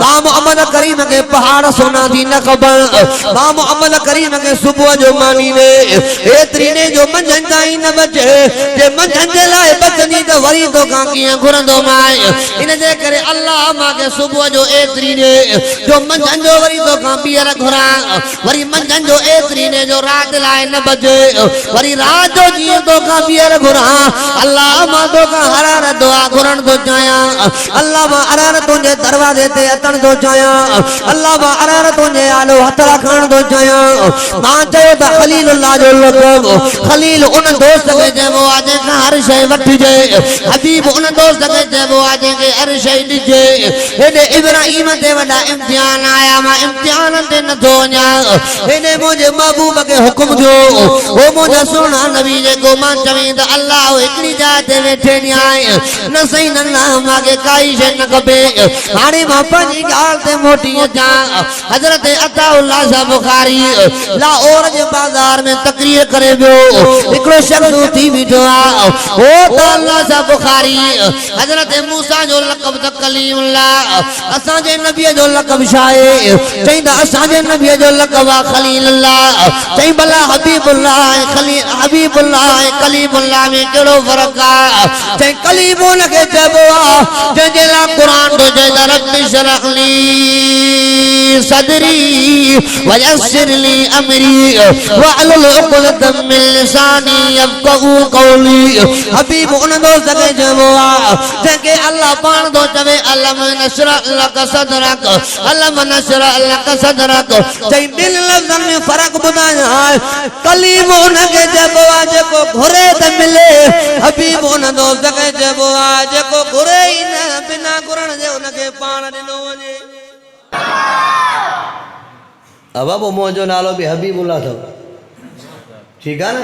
मां मोहम्मद करीम के पहाड़ सोना थी न ख़बर मां मोहम्मद करीम के सुबुह जो मानी ने एतरी ने जो मंझंदि ताईं न बचे जे मंझंदि जे लाइ बचंदी त वरी तो खां कीअं घुरंदो मां इन जे करे अल्लाह मांखे सुबुह जो एतरी ने जो मंझंदि जो वरी तो खां ॿीहर घुरां वरी मंझंदि जो एतरी ने जो राति लाइ न बचे वरी राति जो जीअं तो खां ॿीहर घुरां अल्लाह मां तो खां हरार दुआ घुरण तो चाहियां अल्लाह मां हरार तुंहिंजे दरवाजे ते अचण तो चाहियां अल्लाह मां हरार तुंहिंजे आलो हथ रखण तो चाहियां मां चयो त खलीलुल्लाह जो लक़ब खलील उन दोस्त खे चइबो आहे जंहिंखां हर शइ वठिजे हबीब उन दोस्त खे चइबो आहे जंहिंखे हर शइ ॾिजे हेॾे इब्राहिम ते वॾा इम्तिहान आया मां इम्तिहान ते नथो वञा हेॾे मुंहिंजे महबूब खे हुकुम ॾियो ओ मुंहिंजा सुहिणा नबी जेको मां चवीं त अल्लाह हिकिड़ी जाइ ते वेठे ॾियां न सही न मूंखे काई शइ न खपे हाणे मां पंहिंजी ॻाल्हि ते मोटी अचां हज़रत अताउल्लाह शाह बुखारी लाहौर जे बाज़ार में तकरीर करे वियो हिकिड़ो शख़्स उथी बीठो आहे ओ अल्लाह शाह बुखारी हज़रत मूसा जो लक़ब त कलीमुल्लाह असांजे नबीअ जो लक़ब छा आहे चई त असांजे नबीअ जो लक़ब आहे खलीलुल्लाह चई भला हबीबुल्लाह हबीबुल्लाह ऐं कलीमुल्लाह में कहिड़ो फ़र्क़ु आहे चई कलीम हुनखे चइबो आहे जंहिंजे लाइ क़ुर तो चए त रब्बि शरह ली सदरी वयस्सिर ली अमरी वहलुल उक़दतम मिन लिसानी यफ़क़हू क़ौली हबीब उन दोस्त खे चइबो आहे जंहिंखे अल्लाह पाण थो चवे अलम नशरह लक सदरक अलम नशरह लक सदरक चई ॿिनि लफ़्ज़नि में फ़र्क़ु ॿुधायां कलीम उनखे चइबो आहे जेको घुरे त मिले हबीब उन दोस्त खे चइबो आहे जेको घुरे ई न बिना घुरण जे उनखे पाण ॾिनो वञे अब वो मुंहिंजो नालो बि हबीबुल्लाह अथव ठीकु आहे न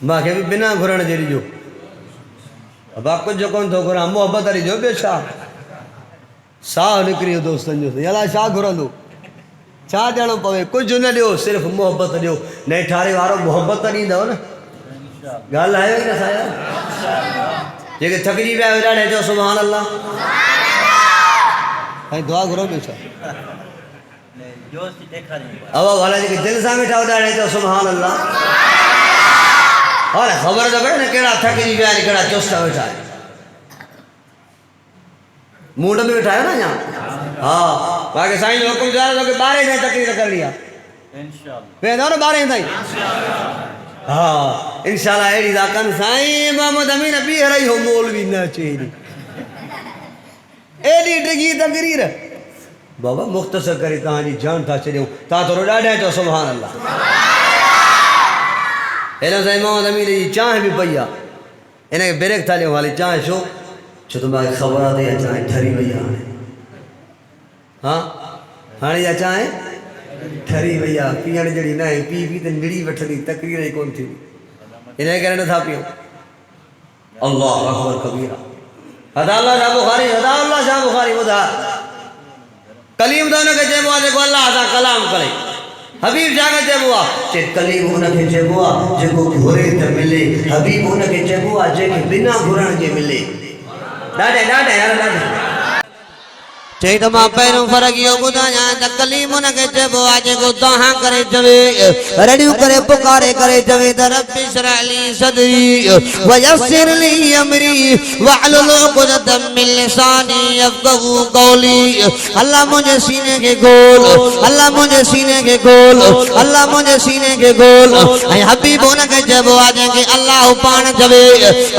मूंखे बि बिना घुरण जे ॾिजो अब कुझु कोन थो घुरां मोहबत ॾिजो ॿियो छा साह निकिरी वियो दोस्तनि जो अलाए छा घुरंदो छा ॾियणो पवे कुझु न ॾियो सिर्फ़ु मोहबत ॾियो न ठारे वारो मोहबत ॾींदव न ॻाल्हि आहे न साया जेके थकिजी विया आहियो ॾाढे चओ सुभान अल्लाह ऐं दुआ घुरो ॿियो छा अब वाला जेके दिल सां वेठा ॾाढे चओ सुभान अल्लाह और ख़बर तो पए न कहिड़ा थकिजी विया आहिनि कहिड़ा चुस्त वेठा आहिनि मूड में वेठा आहियो न अञा हा बाक़ी साईं जो हुकुम चाहे तो 12 ताईं तकरीर करणी आहे वेंदव न 12 ताईं हा इंशाल्लाह अहिड़ी था कनि साईं मोहम्मद अमीन ॿीहर इहो मौलवी न अचे एॾी डिघी तकरीर बाबा मुख़्तसर करे तव्हांजी जान था छॾियूं तव्हां थोरो ॾाढा चओ सुभान अल्लाह हेॾो साईं मोहम्मद अमीन जी चांहि बि पई आहे हिनखे ब्रेक था ॾियूं हाली चांहि छो छो त मूंखे ख़बर आहे त इहा चांहि ठरी वई आहे हा हाणे इहा चांहि ठरी वई आहे पीअण जहिड़ी न आहे पी त निड़ी वठंदी तकरीर ई कोन थींदी हिन करे नथा पियूं अल्लाह अकबर कबीरा अल्लाह शाह बुखारी ॿुधा कलीम त हुनखे चइबो आहे जेको अल्लाह सां कलाम करे हबीब छा खे चइबो आहे चए कलीम हुनखे चइबो आहे जेको घुरे त मिले हबीब हुनखे चइबो आहे जंहिंखे बिना घुरण जे मिले ॾाढे यार ॾाढे चई त मां पहिरियों फ़र्क़ु इहो ॿुधायां त कलीम हुनखे चइबो आहे जेको तव्हां करे चवे रड़ियूं करे पुकारे करे चवे त रब्बि इश्रह ली सदरी वयस्सिर ली अमरी वहलुल उक़दतम मिन लिसानी यफ़क़हू क़ौली अल्लाह मुंहिंजे सीने खे खोल अल्लाह मुंहिंजे सीने खे खोल अल्लाह मुंहिंजे सीने खे खोल ऐं हबीब हुनखे चइबो आहे जंहिंखे अल्लाह पाण चवे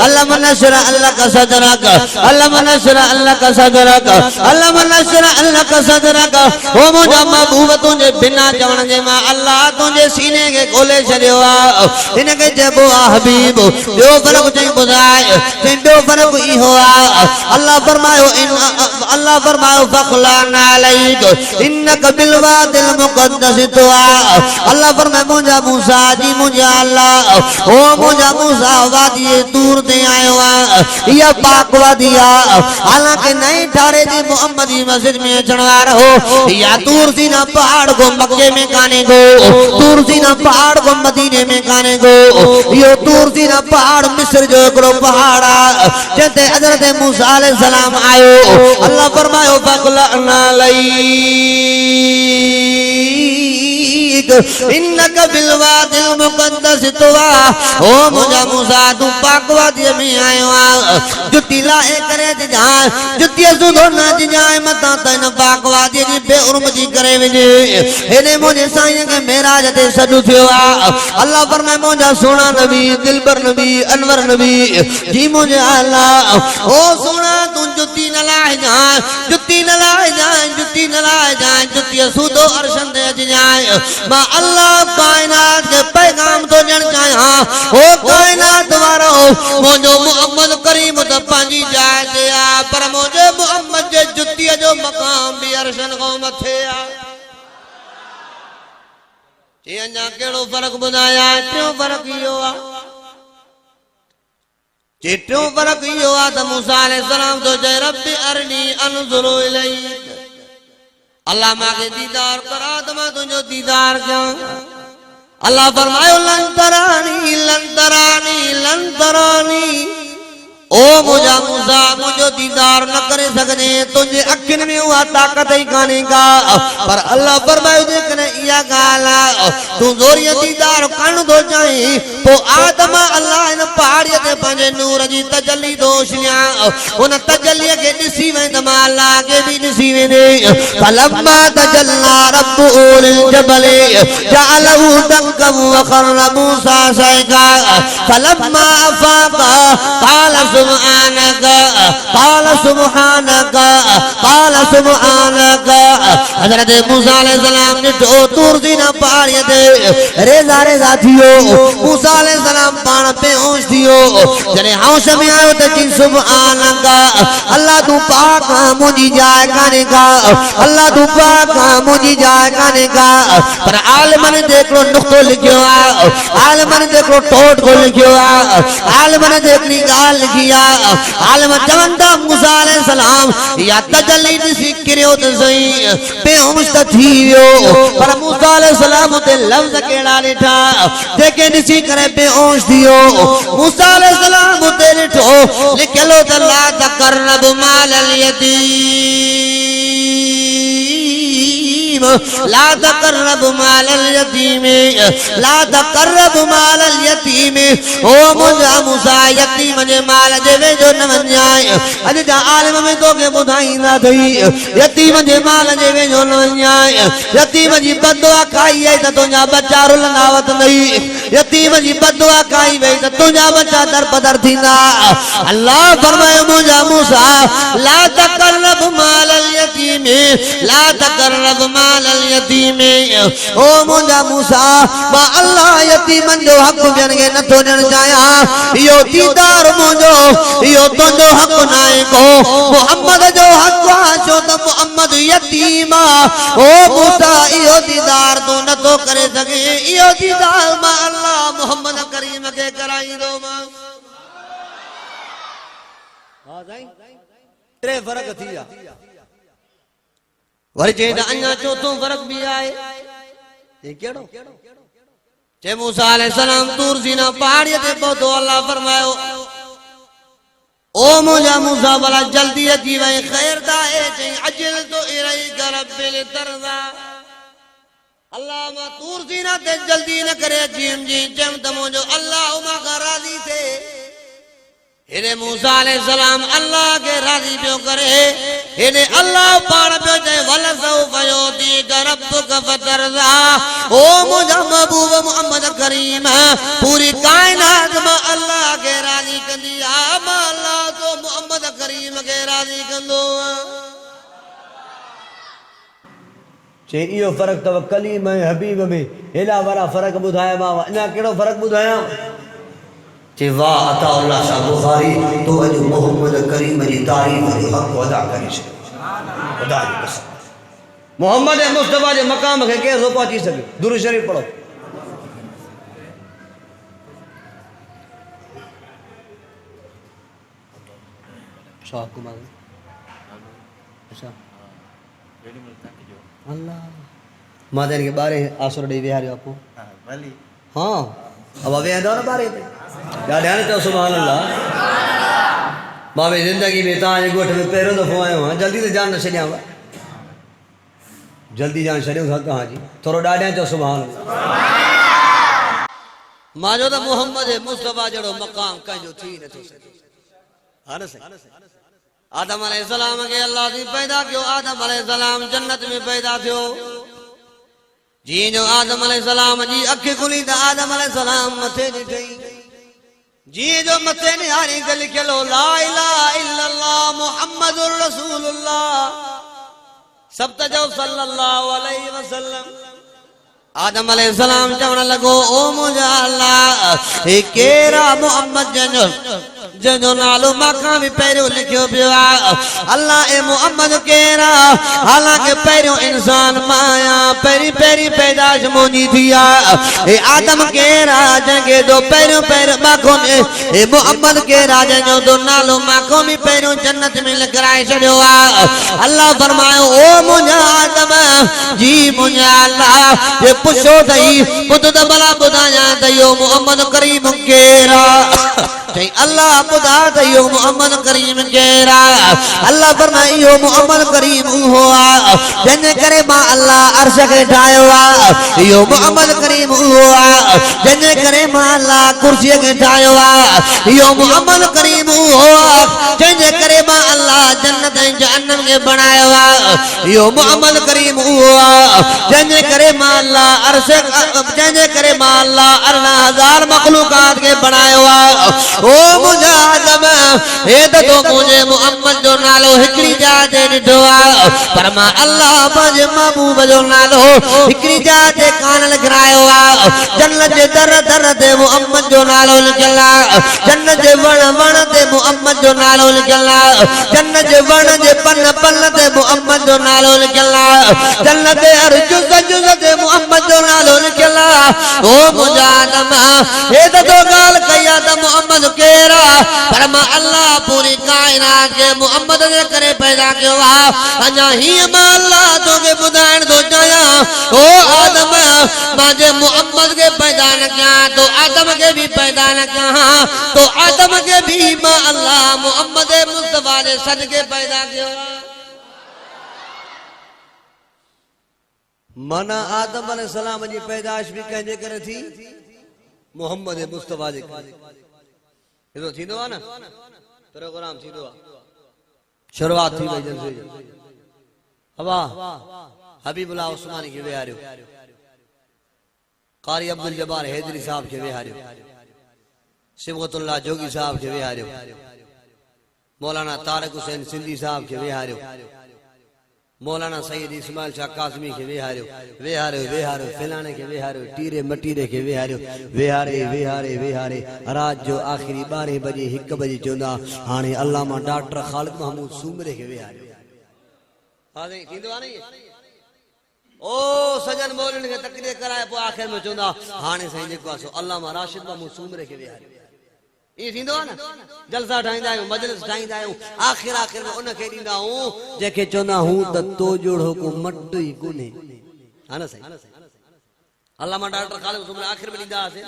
अल्लाह नशरह लक सदरक अल्लाह नशरह लक सदरक अल्लाह नशरह लक सदरक ओ मुंहिंजा महबूब तुंहिंजे बिना चवण जे मां अल्लाह तुंहिंजे सीने खे खोले छॾियो आहे हिन खे चइबो आहे हबीब ॿियो फ़र्क़ु चई ॿुधाए चई ॿियो फ़र्क़ु इहो आहे अल्लाह फरमायो फ़ख़्लाना अलैक इन्नक बिल वादिल मुक़द्दस तुआ अल्लाह फरमाए मुंहिंजा मूसा जी मुंहिंजा अल्लाह ओ मुंहिंजा मूसा वादी तूर ते आयो आहे इहा पाक वादी आहे हालांकि नई ठारे जी मोहम्मद जी मस्जिद में अचण वारो हो या तूर सीना पहाड़ को मक्के में काने गो तूर सीना पहाड़ को मदीने में काने गो यो तूर सीना पहाड़ मिस्र जो हिकिड़ो पहाड़ आहे जिते हज़रत मूसा अलैहि सलाम आयो अल्लाह फरमायो फ़ख़्लाना अलैक इन्नक बिल वादिल मुक़द्दस तुआ ओ मुंहिंजा मूसा तू पाक वादी में आयो आहे जुती लाए करे जाए जुती सुधो न जाए मता त इन पाक वादी जी बेउर्म जी करे वञे हेने मुंहिंजे साईं खे मेराज ते सॾु थियो आहे अल्लाह फरमाए मुंहिंजा सोना नबी दिलबर नबी अनवर नबी जी मुंहिंजे अल्लाह ओ सोना तू जुती न लाए जाए जुती न लाए जाए जुती न लाए जाए जुती सुधो अर्शन ते अच जाए मां अल्लाह कायनात के पैगाम तो ॾियण चाहियां ओ कायनात वारो मुंहिंजो मोहम्मद करीम त पंहिंजी जाइ ते आहे पर मुंहिंजे मोहम्मद जे जुतीअ जो मक़ाम बि अर्शन खां मथे आहे चई अञा कहिड़ो फ़र्क़ु ॿुधायां टियों फ़र्क़ु इहो आहे चई टियों फ़र्क़ु इहो आहे त मूसा अलैहिस्सलाम तो चए रब्बी अरनी अनज़ुरु इलैक अल्लाह मांखे दीदार करा त मां तुंहिंजो दीदार कयां अल्लाह फरमायो लन तरानी ओ मुंहिंजा मूसा मुंहिंजो दीदार न करे सघंदे तुंहिंजे अखियुनि में उहा ताक़त ई कान्हे का पर अल्लाह फरमायो जेकॾहिं इहा ॻाल्हि आहे तूं ज़ोरीअ दीदार करणु थो चाहीं पोइ आदम अल्लाह हिन पहाड़ीअ ते पंहिंजे नूर जी तजली दोषियां हुन तजलीअ खे ॾिसी वेंदे मां अल्लाह खे बि ॾिसी वेंदे फलम्मा तजल्ला रब्बुहु लिलजबल जअलहु दक्कन वखर्र मूसा सइका फलम्मा अफाक़ा قال سبحانك حضرت موسی علیہ السلام نے تور سینا پہاڑی تے ریزا ریزا تھیو موسی علیہ السلام پان پہ ہوش تھیو جنے ہوش میں آیو تے جی سبحانك اللہ تو پاک مجھے جائے کانے کا اللہ تو پاک مجھے جائے کانے کا پر عالم نے دیکھ لو نقطہ لکھو عالم نے دیکھ لو ٹوٹ کو لکھو عالم نے دیکھنی گال لکھیا عالم چوندا موسی علیہ السلام یا تجلی سی کریو تے صحیح بے ہوش تھی ویو پر موسی علیہ السلام تے لفظ کیڑا ڈٹھا جے ڈسی کرے بے ہوش تھیو موسی علیہ السلام تے ڈٹھو لکھلو تے لا تقرب مال الیتیم لا تقرب مال الیتیم لا تقرب مال الیتیم او मुंहिंजा मूसा यतीम जे माल जे वेझो न वञाए अॼु जा आलिम में तोखे ॿुधाईंदा अथई यतीम जे माल जे वेझो न वञाए यतीम जी बददुआ खाई आई त तुंहिंजा बच्चा रुलंदा वतंदई यतीम जी बददुआ खाई वई त तुंहिंजा बच्चा दरबदर थींदा अल्लाह फरमायो मुंहिंजा मूसा ला तक़रब माल अल-यतीम ला तक़रब माल अल-यतीम ओ मुंहिंजा मूसा मां अल्लाह यतीमन जो हक़ ॿियनि खे नथो ॾियणु चाहियां यो दीदार मुंहिंजो यो तुंहिंजो हक़ नाहे को मोहम्मद जो हक़ आहे छो त मोहम्मद यतीम आहे ओ मूसा इहो दीदार तूं नथो करे सघे इहो दीदार मां अल्लाह मोहम्मद करीम खे कराईंदोमांसि हा साईं टे फ़र्क़ थी विया वरी चई त अञा चोथों फ़र्क़ु बि आहे कहिड़ो चे मूसा अलैहिस्सलाम तूर सीना पहाड़ीअ ते पहुतो अल्लाह फरमायो ओ मुंहिंजा मूसा भला जल्दी अची वई ख़ैर त आहे चई अजल तो इलैक रब्बिल तरदा अल्लाह मां तूर सीना ते जल्दी न करे अची जी चम त मुंहिंजो अल्लाह मां खां राज़ी थिए हेने मूसा अलैहिस्सलाम अल्लाह के राज़ी पियो करे हेने अल्लाह पाण पियो चए वलसौफ युतीक रब्बुक फतरज़ा ओ मुंहिंजा महबूब मोहम्मद करीम पूरी कायनात मां अल्लाह के राज़ी कंदी आ मां अल्लाह तो मोहम्मद करीम के राज़ी कंदो चे इहो फ़र्क़ु अथव कलीम ऐं हबीब में हेॾा वॾा फ़र्क़ु ॿुधायामांव अञा कहिड़ो फ़र्क़ु ॿुधायां चे वाह अताउल्लाह शाह बुखारी तो अॼु मोहम्मद करीम जी तारीफ़ जो हक़ अदा करे छॾियो ख़ुदा जी कसम मोहम्मद मुस्तफ़ा जे मक़ाम खे केरु थो पहुची सघे दुरूद शरीफ़ पढ़ो छा हुकुम आहे अच्छा अल्लाह मां त हिनखे ॿारहें आसुर ॾेई विहारियो आहे पोइ हाँ अब वेहंदो न ॿारहें ते ॾाढा न चओ सुभान अल्लाह मां बि ज़िंदगी में तव्हांजे ॻोठ में पहिरियों दफ़ो आयो आहियां जल्दी त जान न छॾियांव जल्दी जान छॾियूं था तव्हांजी थोरो ॾाढा चओ सुभान अल्लाह मां जो त मोहम्मद मुस्तफ़ा जहिड़ो मक़ाम कंहिंजो थी नथो सघे हा न साईं आदम अलैहिस्सलाम के अल्लाह ने पैदा कियो आदम अलैहिस्सलाम जन्नत में पैदा थियो जी जो आदम अलैहिस्सलाम जी अख खुली त आदम अलैहिस्सलाम मथे ॾिठई जी जो मथे निहारी ते लिखियलो ला इलाहा इल्लल्लाह मुहम्मदुर रसूलुल्लाह सब त जो सल्लल्लाहु अलैहि वसल्लम आदम अलैहिस्सलाम चवण लॻो ओ मुंहिंजा अल्लाह हे केरा मुहम्मद जंहिंजो नालो मां बि पहिरियों लिखियो पियो आहे अल्लाह ए मुहम्मद केरा हालांकि पहिरियों इंसान मां आहियां पहिरीं पहिरीं पैदाश मुंहिंजी थी आहे हे आदम केरा जंहिंखे तो पहिरियों पहिरियों माखो में हे मुहम्मद केरा जंहिंजो तो नालो माखो बि पहिरियों जन्नत में लिखाए छॾियो आहे अल्लाह फरमायो ओ मुंहिंजा आदम जी मुंहिंजा अल्लाह जे पुछो अथई ॿुध त भला ॿुधायां त इहो मुहम्मद करीम केरा चई अल्लाह ॿुधा त इहो मुहम्मद करीम केरा अल्लाह फरमाए इहो मुहम्मद करीम उहो आहे जंहिंजे करे मां अल्लाह अर्श खे ठाहियो आहे इहो मुहम्मद करीम उहो आहे जंहिंजे करे मां अल्लाह कुर्सीअ खे ठाहियो आहे इहो मुहम्मद करीम उहो आहे जंहिंजे करे मां अल्लाह जन्नत ऐं जहन्नम खे बणायो आहे इहो मुहम्मद करीम उहो आहे जंहिंजे करे मां अल्लाह अर्श जंहिंजे करे मां अल्लाह 18000 मखलूकात खे बणायो आहे ओ मुंहिंजा आदम हे त तो मुंहिंजे मुहम्मद जो नालो हिकिड़ी जाइ ते ॾिठो आहे पर मां अल्लाह पंहिंजे महबूब जो नालो हिकिड़ी जाइ ते कान लिखायो आहे जन्नत जे दर दर ते मुहम्मद जो नालो लिखियल आहे जन्नत जे वण वण ते मुहम्मद जो नालो लिखियल आहे जन्नत जे वण जे पन पन ते मुहम्मद जो नालो लिखियल आहे जन्नत जे हर जुज़ जुज़ ते मुहम्मद जो नालो लिखियल आहे ओ मुंहिंजा आदम हे त तो ॻाल्हि कई आहे त मुहम्मद केरा पर मां अल्लाह पूरी कायनात के मुहम्मद जे करे पैदा कियो आहे अञा हीअं मां अल्लाह तोखे ॿुधाइण थो चाहियां ओ आदम मां जे मुहम्मद के पैदा न कयां तो आदम के भी पैदा न कयां तो आदम के भी मां अल्लाह मुहम्मद मुस्तफा जे सदके पैदा कियो माना आदम अलैहिस्सलाम जी पैदाइश भी कंहिंजे करे थी मोहम्मद मुस्तफा जे एॾो थींदो आहे न प्रोग्राम थींदो आहे शुरूआत थी वई जल्दी हवा हबीबुल्लाह उस्मानी खे विहारियो कारी अब्दुल जब्बार हैदरी साहब खे विहारियो सिबगतुल्लाह जोगी साहब खे विहारियो मौलाना तारक हुसैन सिंधी साहब खे विहारियो मौलाना सैयद इस्माइल शाह कासमी के विहारियो विहारियो विहारियो फिलाने के विहारियो टीरे मटीरे के विहारियो विहारे विहारे विहारे रात जो आखिरी 12 बजे 1 बजे चवंदा हाणे अल्लामा डॉक्टर खालिद महमूद सूमरे के विहारियो हां जी थींदो आहे न ओ सजन मौलन के तकरीर कराए पोइ आखिर में चवंदा हाणे साईं जेको आहे सो अल्लामा राशिद महमूद सूमरे के विहारियो ये थींदो आहे न जलसा ठाहींदा आहियूं मजलिस ठाहींदा आहियूं आखिर आखिर में उनखे ॾींदा आहियूं जंहिंखे चवंदा हूं त तो जोड़ो को मट ई कोन्हे हा न साईं अल्लामा डॉक्टर खालिद सूमरे आखिर में ॾींदा हुआसीं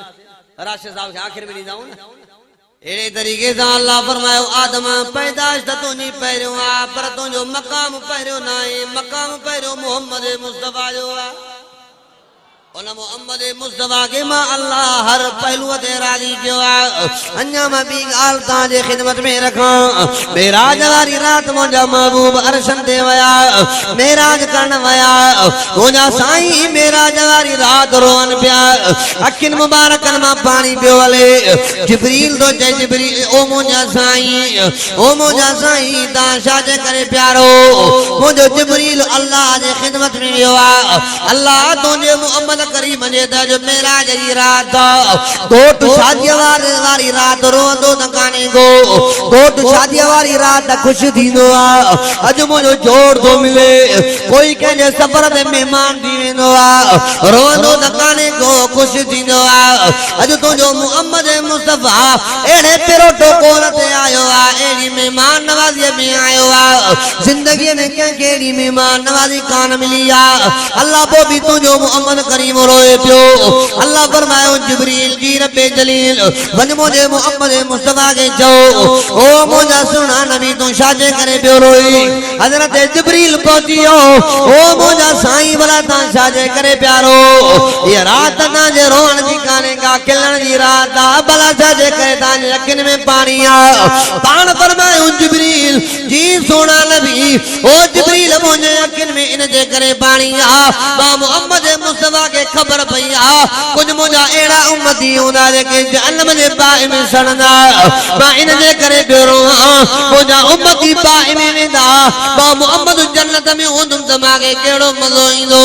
राशिद साहब खे आखिर में ॾींदा आहियूं न अहिड़े तरीक़े सां अल्लाह फरमायो आदम पैदाइश त तुंहिंजी पहिरियों आहे पर तुंहिंजो मक़ाम पहिरियों न आहे मक़ाम पहिरियों मोहम्मद मुस्तफ़ा जो आहे उन मोहम्मद मुस्तफा के मां अल्लाह हर पहलू ते राजी कियो अन्या मां बी गाल ता जे खिदमत में रखा मेराज वाली रात मुंजा महबूब अरशन ते वया मेराज करन वया मुंजा साईं मेराज वाली रात रोन पिया अखिन मुबारकन मां पानी पियो वले जिब्रील तो जय जिब्रील ओ मुंजा साईं ता शाजे करे प्यारो मुंजो जिब्रील अल्लाह जे खिदमत में वियो अल्लाह तुझे मोहम्मद करीम जे जो मेराज जी रात गोट शादी वाली रात रोंदो न काने गो गोट शादी वाली रात खुश थींदो अज मुझो जोड़ तो मिले कोई कंहिंजे सफर में मेहमान थी वेंदो रोंदो न काने गो खुश थींदो अज तुझो मोहम्मद मुस्तफा एड़े पेरोटो कोन ते आयो एड़ी मेहमान नवाज़ी में आयो जिंदगी में कंहिंखे एड़ी मेहमान नवाज़ी कान मिली अल्लाह पो भी तुझो मोहम्मद करीम रोए पियो अल्लाह फरमायो जिब्रील जी रब्बे जलील वन मुझे मोहम्मद मुस्तफा के चो ओ मुझा सुना नबी तू शाजे करे पियो रोई हजरत जिब्रील पहुंचियो ओ मुझा साईं भला ता शाजे करे प्यारो ये रात ना जे रोण जी काने का खिलण जी रात भला शाजे करे ता अखिन में पानी पान फरमायो जिब्रील जी सोना नबी ओ जिब्रील मुझे अखिन में इन जे करे पानी बा मोहम्मद मुस्तफा के खबर भैया कुछ मुझा एड़ा उम्मती होना जेके जहन्नम जे बाहि में सड़ना मां इन जे करे बेरो मुझा उम्मती बाहि में वेंदा बा मोहम्मद जन्नत में होंदुम त मांगे केड़ो मज़ो ईंदो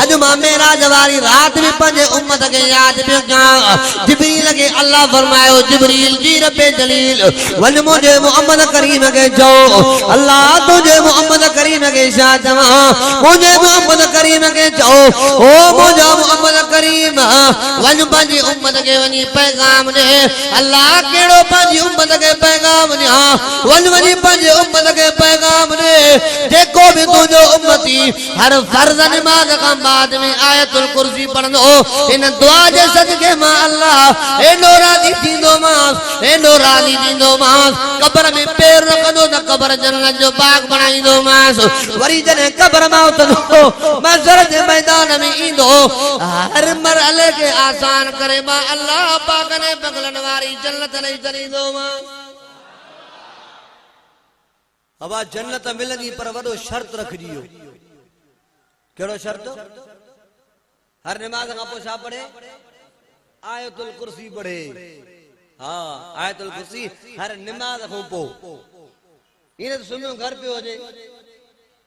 अज मां मेराज वाली रात में पंजे उम्मत के याद पियो कयां जिब्रील के अल्लाह फरमायो जिब्रील जी रब्बे जलील वन मुझे मोहम्मद करीम के जो अल्लाह तुझे मोहम्मद करीम के साथ मुझे मोहम्मद करीम के जो ओ मुझा मोहम्मद करीम वन पंजी उम्मत के वनी पैगाम ने अल्लाह केड़ो पंजी उम्मत के पैगाम ने वन वनी पंजी उम्मत के पैगाम ने देखो भी तुझो उम्मती हर फर्ज नमाज का बाद में आयतुल कुर्सी पढ़नो इन दुआ जे सदके मां अल्लाह ए राजी थींदो मास कब्र में पैर रखदो त कब्र जन्नत जो बाग बनाईंदो मास वरी जने कब्र मां उतरो मजर जे मैदान में ईंदो हर मरहले के आसान करे मां अल्लाह पाक ने बगलन वाली जन्नत नहीं चलींदो मां हवा जन्नत मिलंदी पर वडो शर्त रखजियो केड़ो शर्त हर नमाज का पो छा पढ़े आयतुल कुर्सी पढ़े हां आयतुल कुर्सी हर नमाज को पो इन सुनो घर पे हो जे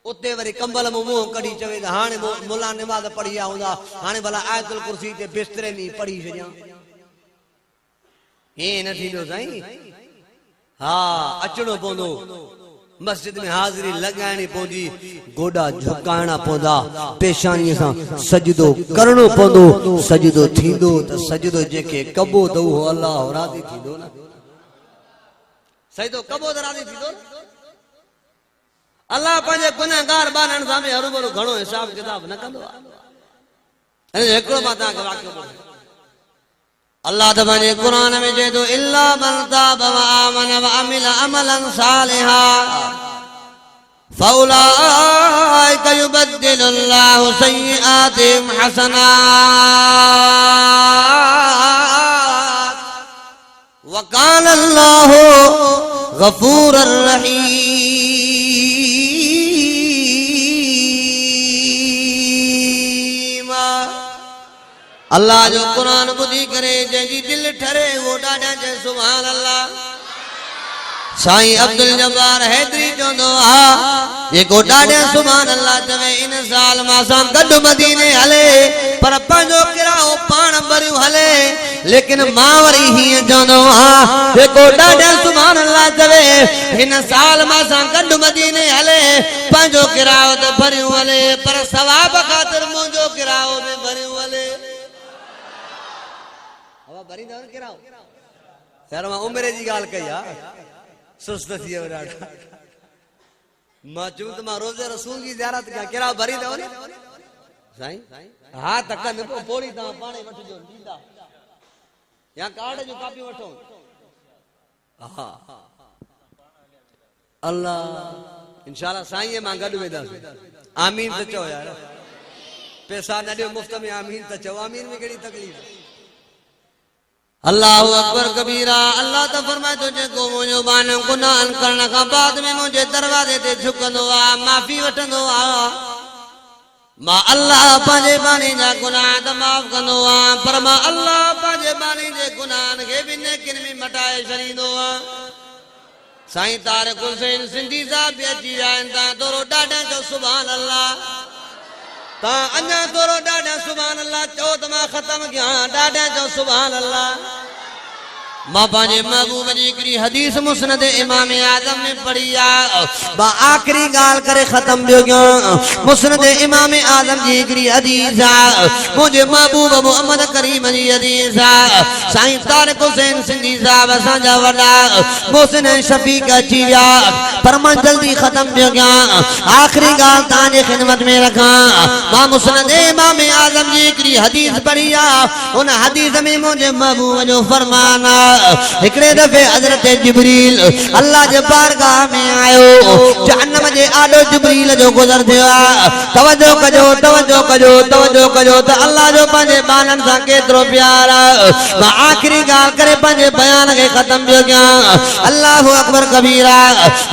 उते वरी कंबल में मुंह कड़ी चवे हाने मुला नमाज पढ़िया हुंदा हाने भला आयतुल कुर्सी ते बिस्तरे में पढ़ी छया हे न थींदो साईं हां अचणो पोंदो मस्जिद में हाजिरी लगाणी पोंदी गोडा झुकाणा पोंदा पेशानी से सजदो करणो पोंदो सजदो थींदो त सजदो जेके कबो तो अल्लाह राजी थींदो ना सजदो कबो त राजी थींदो अल्लाह पंहिंजे गुनहगार बानन सामने हरूभरू घणो हिसाब किताब न कंदो अने हिकिड़ो मां तव्हांखे वाक़ियो ॿुधायां अल्लाह त पंहिंजे क़ुरान में चए थो इल्ला मन ताब व आमन व अमिल अमलन सालिहा फौलाइका युबद्दिलुल्लाहु सय्यिआतिहिम हसनात व कान अल्लाहु गफूरर रहीम अल्लाह जो कुरान बुधी करे जंहिंजी दिल ठरे वो ॾाढा चए सुभान अल्लाह साईं अब्दुल जब्बार हैदरी चवंदो जेको ॾाढा सुभान अल्लाह चवे इन साल मां सां गॾु मदीने हले पर पंहिंजो किराओ पाण भरियो हले लेकिन मां वरी हीअं चवंदो जेको ॾाढा सुभान अल्लाह चवे हिन साल मां सां गॾु मदीने हले पंहिंजो किराओ त भरियो हले पर सवाब ख़ातिर मुंहिंजो किराओ बि भरियो हले भरींदा न किराओ यार मां उमिरि जी ॻाल्हि कई सुस्त थी वियो ॾाढो मां चऊं त मां रोज़े रसूल जी ज़ियारत कयां किराओ भरींदव न साईं हा त कनि पोइ पोड़ी तव्हां पाणे वठिजो ॾींदा या कार्ड जो कापी वठो हा अल्लाह इंशाअल्लाह साईं मां गॾु वेंदासीं आमीन त चओ यार पैसा न ॾियो मुफ्त में आमीन त चओ आमीन में कहिड़ी तकलीफ़ अल्लाह अकबर कबीरा। अल्लाह त फरमाए थो जेको मुंहिंजो बान गुनाह करण खां बाद में मुंहिंजे दरवाज़े ते झुकंदो आहे माफ़ी वठंदो आहे मां अल्लाह पंहिंजे बानी जा गुनाह त माफ़ कंदो आहे पर मां अल्लाह पंहिंजे बानी जे गुनाहनि खे बि नेकिन में मटाए छॾींदो आहे। साईं तारिक हुसैन सिंधी साहब बि अची विया आहिनि तव्हां थोरो ॾाढा चओ सुभान अल्लाह तव्हां अञा थोरो ॾाढा सुभान अल्लाह चओ त मां ख़तम कयां ॾाढा चओ सुभान अल्लाह। मां पंहिंजे महबूब जी हिकिड़ी हदीस मुस्नद इमाम आज़म में पढ़ी आहे मां आख़िरी ॻाल्हि करे ख़तम पियो कयां। मुस्नद इमाम आज़म जी हिकिड़ी हदीस आहे मुंहिंजे महबूब मोहम्मद करीम जी हदीस आहे। साईं तारिक हुसैन सिंधी साहब असांजा वॾा मोहसिन शफीक अची विया पर मां जल्दी ख़तम पियो कयां आख़िरी ॻाल्हि तव्हांजे ख़िदमत में रखां। मां मुस्नद इमाम आज़म जी हिकिड़ी हदीस पढ़ी आहे उन हदीस में मुंहिंजे महबूब जो फरमान आहे हिकड़े दफ़े हज़रत जिब्रील अल्लाह जे बारगाह में आयो जहन्नम जे आॾो जिब्रील जो गुज़र थियो आहे। तवजो कजो तवजो कजो तवजो कजो त अल्लाह जो पंहिंजे बाननि सां केतिरो प्यार आहे। मां आख़िरी ॻाल्हि करे पंहिंजे बयान खे ख़तम पियो कयां। अल्लाहु अकबर कबीरा।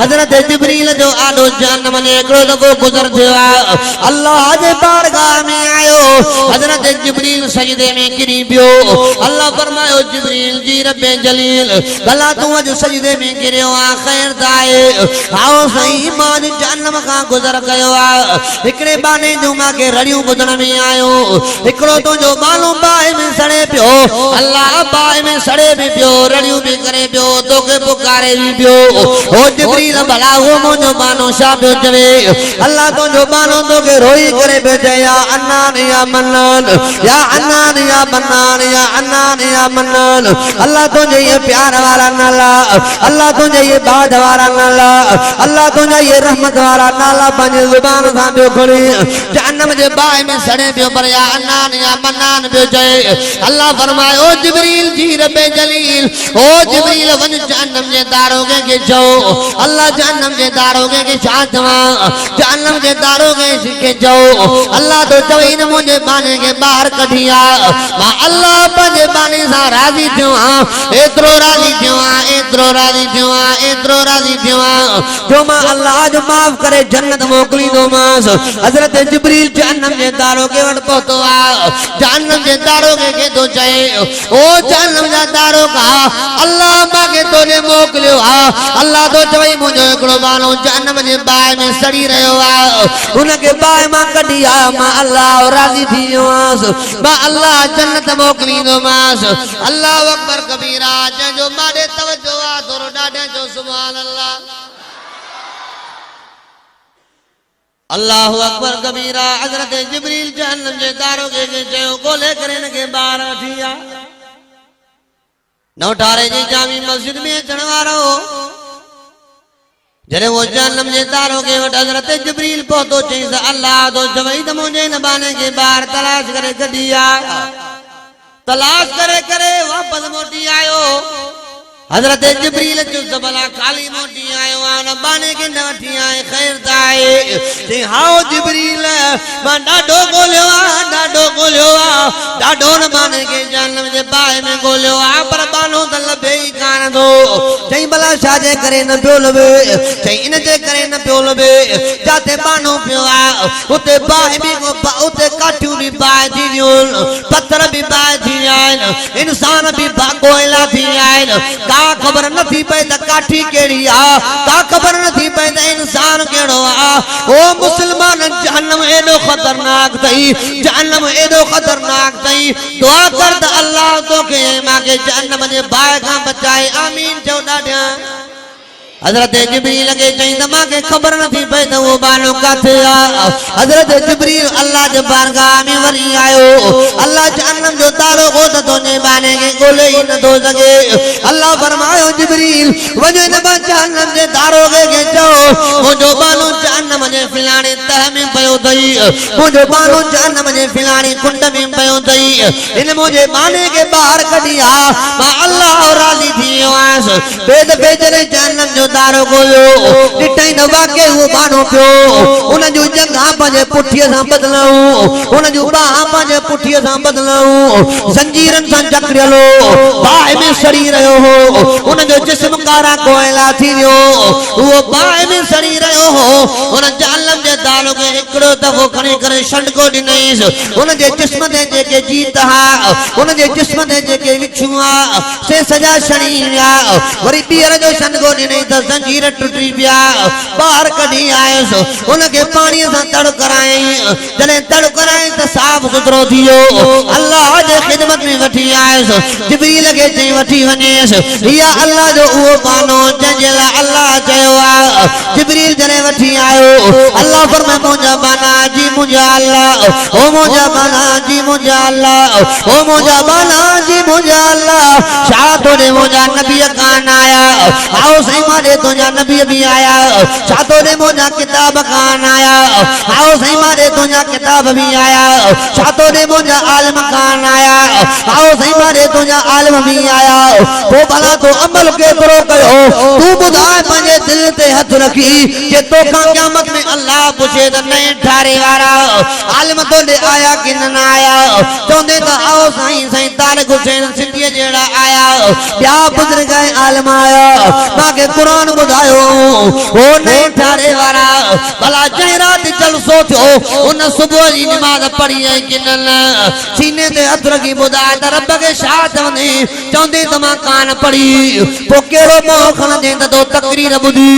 हज़रत जिब्रील जो आॾो जहन्नम में हिकिड़ो दफ़ो गुज़र थियो आहे अल्लाह जे बारगाह में आयो हज़रत जिब्रील सजदे में किरी पियो। अल्लाह फरमायो जिब्रील जी रब जलील भला तू अज सजदे में गिरियो आ खैर दाए आओ सही मां जन्म का गुजर गयो आ हिकड़े बाने जो मां के रड़ियों बुधण में आयो हिकड़ो तो जो बालो बाए में सड़े पियो अल्लाह बाए में सड़े भी पियो रड़ियों भी करे पियो तो के पुकारे भी पियो ओ जिब्रील भला वो मुंजो बानो शा पियो चवे अल्लाह तो जो बानो तो के रोई करे पियो चए या अन्नान या मन्नान या अन्नान या मन्नान या अन्नान या मन्नान अल्लाह तुझे ये प्यार वाला नाला अल्लाह तुझे ये बाद वाला नाला अल्लाह तुझे ये रहमत वाला नाला पंहिंजे ज़ुबान सां पियो खणी जहन्नम जे बाहि में सड़े पियो पर या अन्नान या मन्नान पियो चए। अल्लाह फरमाए ओ जिब्रील जी रब्बे जलील ओ जिब्रील वञ जहन्नम जे दारोगे के चओ अल्लाह जहन्नम जे दारोगे के छा चवां जहन्नम जे दारोगे के चओ अल्लाह तो चवई न मुंहिंजे बाने के ॿाहिरि कढी आ मां अल्लाह पंहिंजे बाने सां राज़ी थियो आहियां एतिरो राज़ी थियो आहियां एतिरो राज़ी थियो आहियां एतिरो राज़ी थियो आहियां जो मां अल्लाह जो माफ़ करे जन्नत मोकिलींदोमांसि। हज़रत जिब्रील जहन्नम जे दारोगे वटि पहुतो आहे जहन्नम जे दारोगे खे थो चए ओ जहन्नम जा दारोगा अल्लाह मूंखे तोॾे मोकिलियो आहे अल्लाह तो चवई मुंहिंजो हिकिड़ो बानो जहन्नम जे बाहि में सड़ी रहियो आहे हुनखे बाहि मां कढी आहे मां अल्लाह राज़ी थी वियो आहियां मां अल्लाह जन्नत मोकिलींदोमांसि। अल्लाह अकबर कबीरा जो माडे तवज्जो आ थोरो ॾाढे जो सुभान अल्लाह अल्लाह अकबर कबीरा। हज़रत जिब्रील जहन्नम जे दारोगे के चयो ॻोल्हे करे हिन खे ॿाहिरि वठी आ नौठारे जी जामी मस्जिद में अचण वारो जॾहिं वो जहन्नम जे दारोगे वटि हज़रत जिब्रील पहुतो चईंसि अल्लाह तो चवई त मुंहिंजे हिन बाने खे ॿाहिरि तलाश करे कढी आ तलाश करे करे वापस मोटी आयो हज़रत जिब्रील जो भला खाली मोटी आयो आहे बाने के न वठी आए खैर दाए चई हाओ जिब्रील मां ॾाढो ॻोल्हियो आहे ॾाढो न बाने के जहन्नम जे बाहि में ॻोल्हियो आहे पर बानो त लभे ई कान थो। चई भला छाजे करे न पियो लभे चई इन जे करे न पियो लभे जिते बानो पियो आहे उते बाहि बि उते काठियूं बि बाहि थी वियूं पत्थर बि बाहि थी विया आहिनि इंसान बि कोयला थी विया आहिनि का खबर नथी पई त काठी केड़ी आ का खबर नथी पई त इंसान केड़ो आ ओ मुसलमान जहन्नम एडो खतरनाक थई जहन्नम एडो खतरनाक थई दुआ कर त अल्लाह तोखे माके जहन्नम जे बाहि खां बचाए आमीन चओ ॾाढा। हज़रत जिब्रील के चई त मांखे खबर नथी पई त वो बानो काथे आ हज़रत जिब्रील अल्लाह जे बारगाह में वरी आयो अल्लाह जहन्नम जो तारो को त तोने बाने के ॻोल्हे ई नथो सघे अल्लाह फरमायो जिब्रील वञो न जहन्नम जे दारोगे के चओ मुंहिंजो बानो जहन्नम जे फिलाणे तह में पियो अथई मुंहिंजो बानो जहन्नम जे फिलाणे कुंड में पियो अथई इन मुंहिंजे बाने के ॿाहिरि कढी आ मां अल्लाह राज़ी थी वियो आहियां। बेद बेजरे जहन्नम जो किरदार गोयो डिटई न वाके वो बानो पियो उन जो जंगा पंजे पुठीअ सां बदलाऊं उन जो बाह पंजे पुठीअ सां बदलाऊं जंजीरन सां जकड़ियलो बाह में सड़ी रहियो हो उन जो जिस्म कारा कोयला थी वियो वो बाह में सड़ी रहियो हो उन जालम जे दाल खे हिकिड़ो दफ़ो खणी करे छंडको ॾिनईस उन जे जिस्म ते जेके जीत हा उन जे जिस्म ते जेके विछू हा से सजा छणी विया वरी ॿीहर जो छंडको ॾिनई त जंजीर टुटी पिया ॿाहिरि कढी आयुसि उनखे पाणीअ सां तड़ कराई जॾहिं तड़ कराई त साफ़ सुथरो थी वियो अल्लाह जे ख़िदमत में वठी आयुसि जिब्रील खे चई वठी वञेसि इहा अल्लाह जो उहो बानो जंहिंजे लाइ अल्लाह चयो आहे जिब्रील जॾहिं वठी आयो अल्लाह फरमाए मुंहिंजा बाना जी मुंहिंजा अल्लाह ओ मुंहिंजा बाना जी मुंहिंजा अल्लाह ओ मुंहिंजा बाना जी मुंहिंजा अल्लाह छा तोड़े मुंहिंजा नबी कान आया आओ साईं मारे तुंहिंजा नबी भी आया छा तोड़े मुंहिंजा किताब कान आया आओ साईं मारे तुंहिंजा किताब भी आया छा तोड़े मुंहिंजा आलिम कान आया आओ साईं मारे तुंहिंजा आलिम भी आया पोइ भला तो अमल केतिरो कयो तूं ॿुधाए पंहिंजे दिल ते हथ रखी जे तोखां क़यामत में अल्लाह पुछे त नए ठारे वारा आलिम तोड़े आया कि न आया चवंदे त आओ साईं साईं तारिक हुसैन सिंधीअ जहिड़ा आया ॿिया बुज़ुर्ग आलिम आया तव्हांखे क़ुरान ॿुधायो हो नए ठारे वारा भला जंहिं राति जलसो थियो उन सुबुह जी निमाज़ पढ़ी ऐं कि न सीने ते हथ रखी ॿुधाए त रब खे छा चवंदे चवंदे त मां कान पढ़ी पोइ कहिड़ो मोह खणंदे त तो तकरीर ॿुधी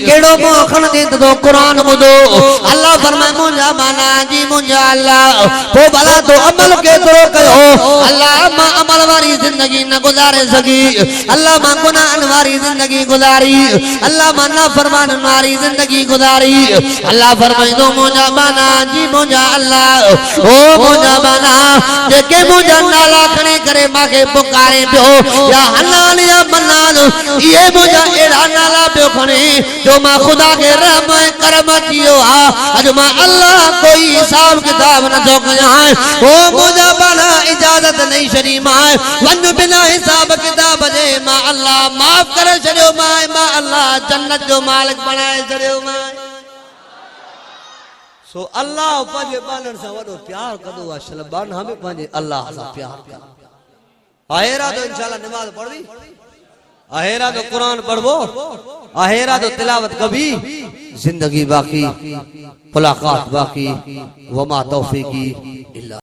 कहिड़ो मोह खणंदे त तो क़ुरान ॿुधो अल्लाह फरमाए मुंहिंजा बाना जी मुंहिंजा अल्लाह पोइ भला तो अमल केतिरो कयो अल्लाह मां अमल वारी ज़िंदगी न गुज़ारे सघी अल्लाह मां गुनाहनि वारी ज़िंदगी गुज़ारी अल्लाह मां नाफ़रमाननि वारी ज़िंदगी गुज़ारी अल्लाह फरमाईंदो मुंहिंजा बाना जी मुंहिंजा अल्लाह ओ मुंहिंजा बाना जेके मुंहिंजा नाला खणी करे मूंखे पुकारे पियो या हनान या मन्नान इहे मुंहिंजा अहिड़ा नाला पियो खणे जो मां ख़ुदा खे रहम ऐं करम अची वियो आहे अॼु मां अल्लाह कोई हिसाब किताब नथो कयां ओ मुंहिंजा बाना इजाज़त नहीं छॾी मां वञ बिना हिसाब किताब जे मां अल्लाह माफ़ करे छॾियो मां अल्लाह जन्नत जो मालिक बणाए छॾियो मां सो अल्लाह पंहिंजे बाननि सां वॾो प्यार कंदो आहे शलबान हमें पंहिंजे अल्लाह सां प्यार कंदो आहेरा तो इंशाल्लाह नमाज पढ़वी आहेरा तो कुरान पढ़वो आहेरा तो तिलावत कभी जिंदगी बाकी मुलाकात बाकी वमा तौफीकी इल्ला